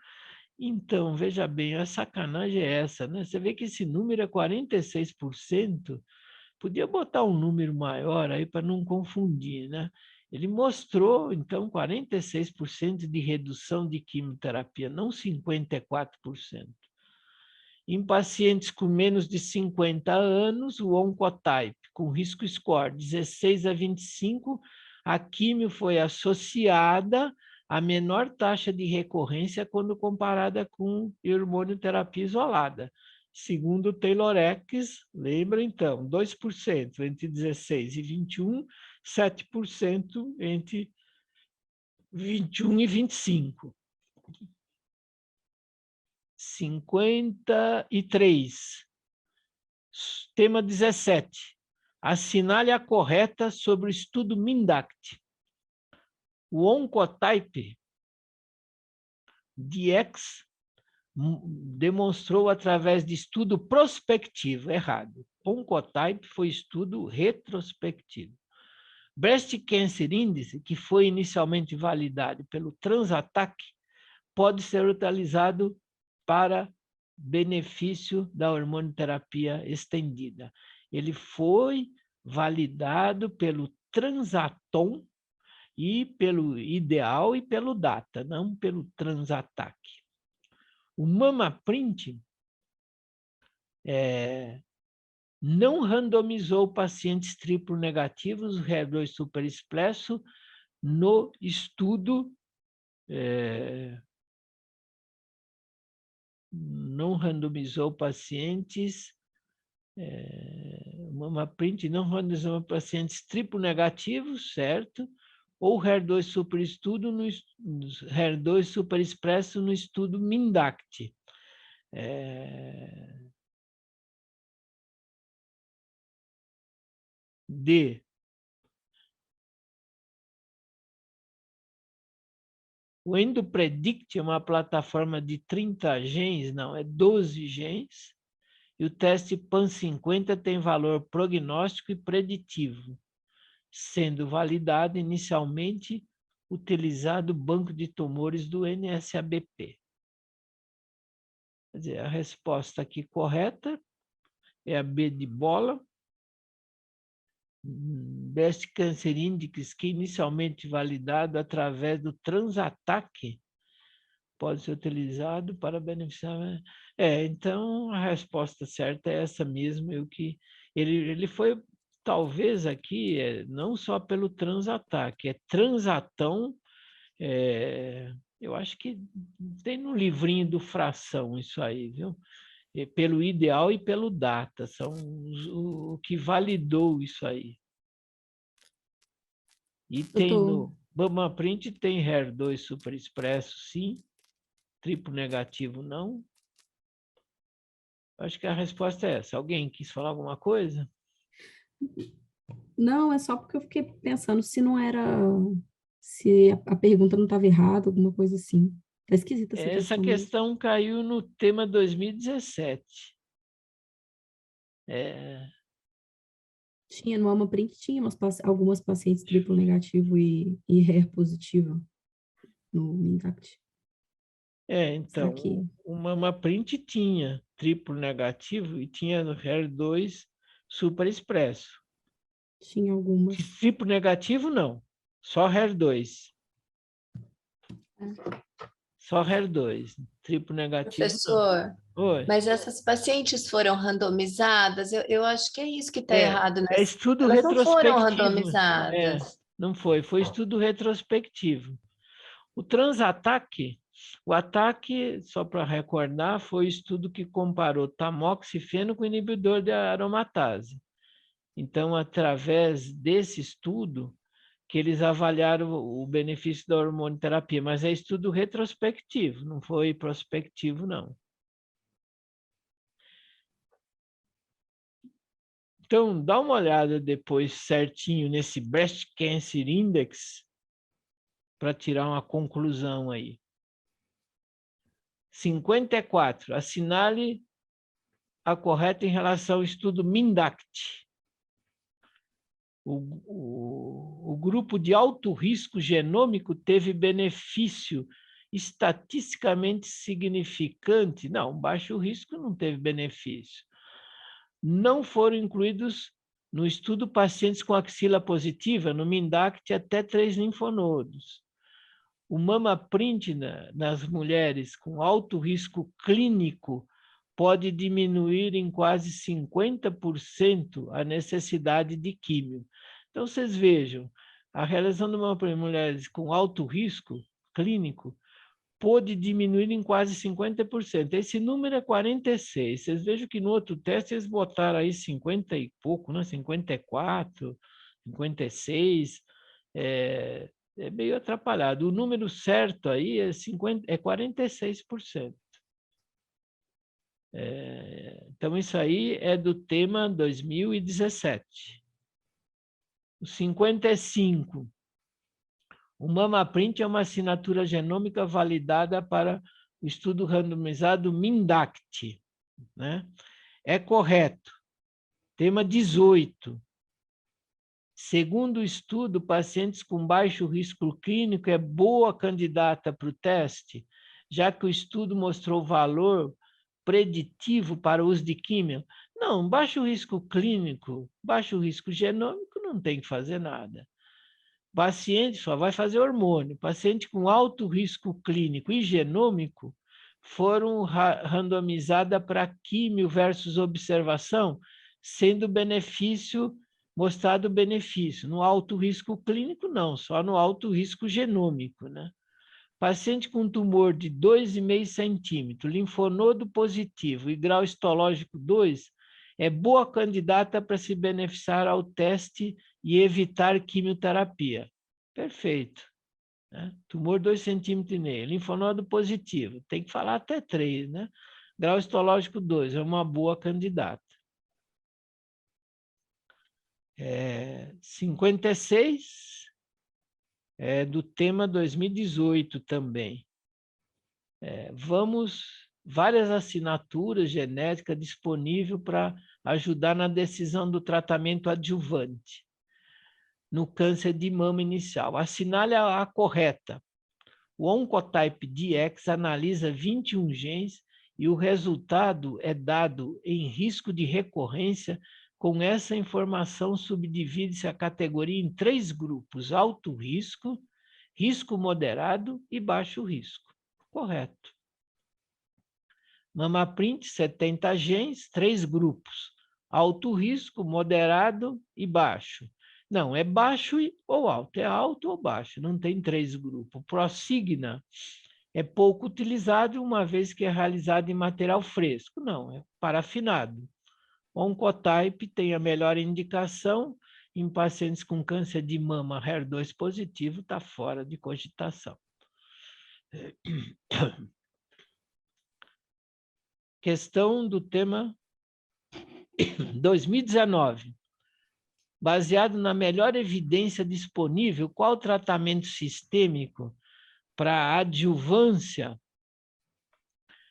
Então, veja bem, a sacanagem é essa, né? Você vê que esse número é 46%, podia botar um número maior aí para não confundir, né? Ele mostrou, então, 46% de redução de quimioterapia, não 54%. Em pacientes com menos de 50 anos, o Oncotype, com risco score 16 a 25, a quimio foi associada a menor taxa de recorrência quando comparada com hormonioterapia isolada. Segundo o Taylorex, lembra então, 2% entre 16 e 21, 7% entre 21 e 25. 53. Tema 17. Assinale a correta sobre o estudo MINDACT. O Oncotype DX demonstrou através de estudo prospectivo, errado. Oncotype foi estudo retrospectivo. Breast Cancer Index, que foi inicialmente validado pelo Transatac, pode ser utilizado para benefício da hormonioterapia estendida. Ele foi validado pelo Transatom e pelo Ideal e pelo Data, não pelo Transatac. O MamaPrint não randomizou pacientes triplo negativos, HER2 superexpresso, no estudo não randomizou pacientes, MamaPrint não randomizou pacientes triplo negativos, certo? Ou HER2 superestudo no HER2 superexpresso no estudo MINDACT. D. O Endopredict é uma plataforma de 30 genes, não, é 12 genes, e o teste PAN50 tem valor prognóstico e preditivo, sendo validado inicialmente utilizado o banco de tumores do NSABP. Quer dizer, a resposta aqui correta é a B de bola. Breast Cancer Index, que inicialmente validado através do Transatac, pode ser utilizado para beneficiar. Então, a resposta certa é essa mesmo. Ele foi, talvez aqui, não só pelo Transatac, é Transatão. Eu acho que tem no livrinho do Fração isso aí, viu? Pelo Ideal e pelo Data, são o que validou isso aí. E tem no MamaPrint, tem HER2 superexpresso, sim. Triplo negativo, não. Acho que a resposta é essa. Alguém quis falar alguma coisa? Não, é só porque eu fiquei pensando se não era... Se a pergunta não estava errada, alguma coisa assim. Tá esquisita essa questão. Essa questão caiu no tema 2017. Tinha no MamaPrint, tinha algumas pacientes triplo negativo e HER positivo no MINDACT. Então, o MamaPrint tinha triplo negativo e tinha no HER2 superexpresso. Tinha algumas. Triplo negativo, não. Só HER2. Só HER2, triplo negativo não. Professor, Oi. mas essas pacientes foram randomizadas? Eu acho que é isso que está errado. É estudo Elas não foram retrospectivo. randomizadas. Não foi estudo retrospectivo. O Transataque, o ataque, só para recordar, foi o estudo que comparou tamoxifeno com inibidor de aromatase. Então, através desse estudo, que eles avaliaram o benefício da hormonioterapia, mas é estudo retrospectivo, não foi prospectivo, não. Então, dá uma olhada depois certinho nesse Breast Cancer Index para tirar uma conclusão aí. 54. Assinale a correta em relação ao estudo MINDACT. O grupo de alto risco genômico teve benefício estatisticamente significante. Não, baixo risco não teve benefício. Não foram incluídos no estudo pacientes com axila positiva, no MINDACT, até 3 linfonodos. O MAMAPRINT nas mulheres com alto risco clínico pode diminuir em quase 50% a necessidade de químio. Então, vocês vejam, a realização de MAMAPRINT em mulheres com alto risco clínico pôde diminuir em quase 50%. Esse número é 46. Vocês vejam que no outro teste eles botaram aí 50 e pouco, né? 54, 56. É meio atrapalhado. O número certo aí é 46%. Então, isso aí é do tema 2017. O 55. O MAMAPRINT é uma assinatura genômica validada para o estudo randomizado MINDACT, né? É correto. Tema 18. Segundo o estudo, pacientes com baixo risco clínico é boa candidata para o teste, já que o estudo mostrou valor preditivo para o uso de químio. Não, baixo risco clínico, baixo risco genômico, não tem que fazer nada. Paciente só vai fazer hormônio. Paciente com alto risco clínico e genômico foram randomizadas para químio versus observação, sendo mostrado benefício. No alto risco clínico, não, só no alto risco genômico, né? Paciente com tumor de 2,5 centímetros, linfonodo positivo e grau histológico 2, é boa candidata para se beneficiar ao teste e evitar quimioterapia. Perfeito. Né? Tumor 2,5 centímetros, linfonodo positivo, tem que falar até 3, né? Grau histológico 2, é uma boa candidata. 56 é do tema 2018 também. Várias assinaturas genéticas disponíveis para ajudar na decisão do tratamento adjuvante no câncer de mama inicial. Assinale a correta. O Oncotype DX analisa 21 genes e o resultado é dado em risco de recorrência. Com essa informação, subdivide-se a categoria em 3 grupos: alto risco, risco moderado e baixo risco. Correto. MAMAPRINT, 70 genes, 3 grupos: alto risco, moderado e baixo. Não, é baixo ou alto, é alto ou baixo, não tem 3 grupos. Prosigna é pouco utilizado, uma vez que é realizado em material fresco. Não, é parafinado. Oncotype tem a melhor indicação em pacientes com câncer de mama HER2 positivo, está fora de cogitação. Questão do tema 2019. Baseado na melhor evidência disponível, qual o tratamento sistêmico para a adjuvância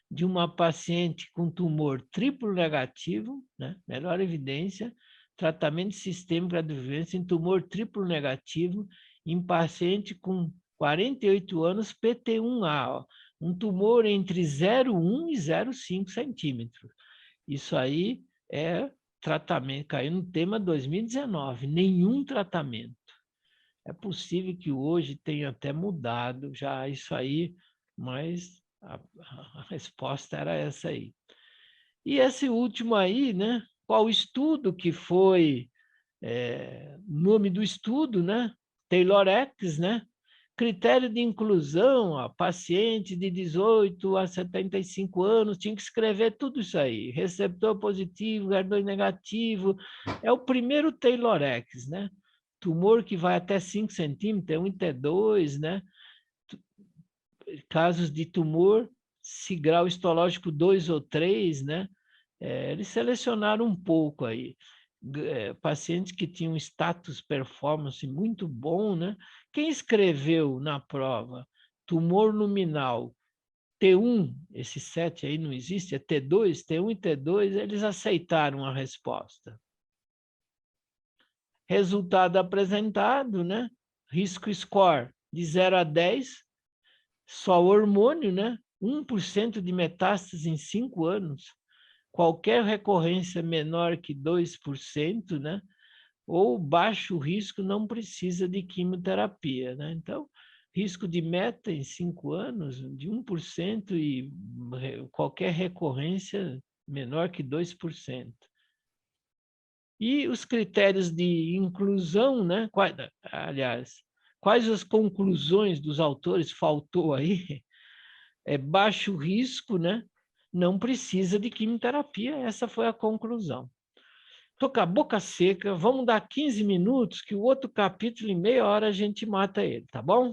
de uma paciente com tumor triplo negativo, né? Melhor evidência, tratamento sistêmico para adjuvância em tumor triplo negativo em paciente com 48 anos PT1A, ó, um tumor entre 0,1 e 0,5 centímetros. Isso aí é tratamento, caiu no tema 2019, nenhum tratamento. É possível que hoje tenha até mudado já isso aí, mas a resposta era essa aí. E esse último aí, né? Qual estudo que foi, nome do estudo, né? TaylorX, né? Critério de inclusão, a paciente de 18 a 75 anos, tinha que escrever tudo isso aí. Receptor positivo, HER2 negativo, é o primeiro TaylorX, né? Tumor que vai até 5 centímetros, 1 T2, né? Casos de tumor, se grau histológico 2 ou 3, né? Eles selecionaram um pouco aí. Pacientes que tinham status performance muito bom, né? Quem escreveu na prova tumor luminal T1, esse 7 aí não existe, é T2, T1 e T2, eles aceitaram a resposta. Resultado apresentado, né? Risco score de 0 a 10, só hormônio, né? 1% de metástase em 5 anos. Qualquer recorrência menor que 2%, né? Ou baixo risco não precisa de quimioterapia, né? Então, risco de meta em 5 anos de 1% e qualquer recorrência menor que 2%. E os critérios de inclusão, né? Aliás, quais as conclusões dos autores? Faltou aí. Baixo risco, né? Não precisa de quimioterapia. Essa foi a conclusão. Estou com a boca seca, vamos dar 15 minutos, que o outro capítulo, em meia hora, a gente mata ele, tá bom?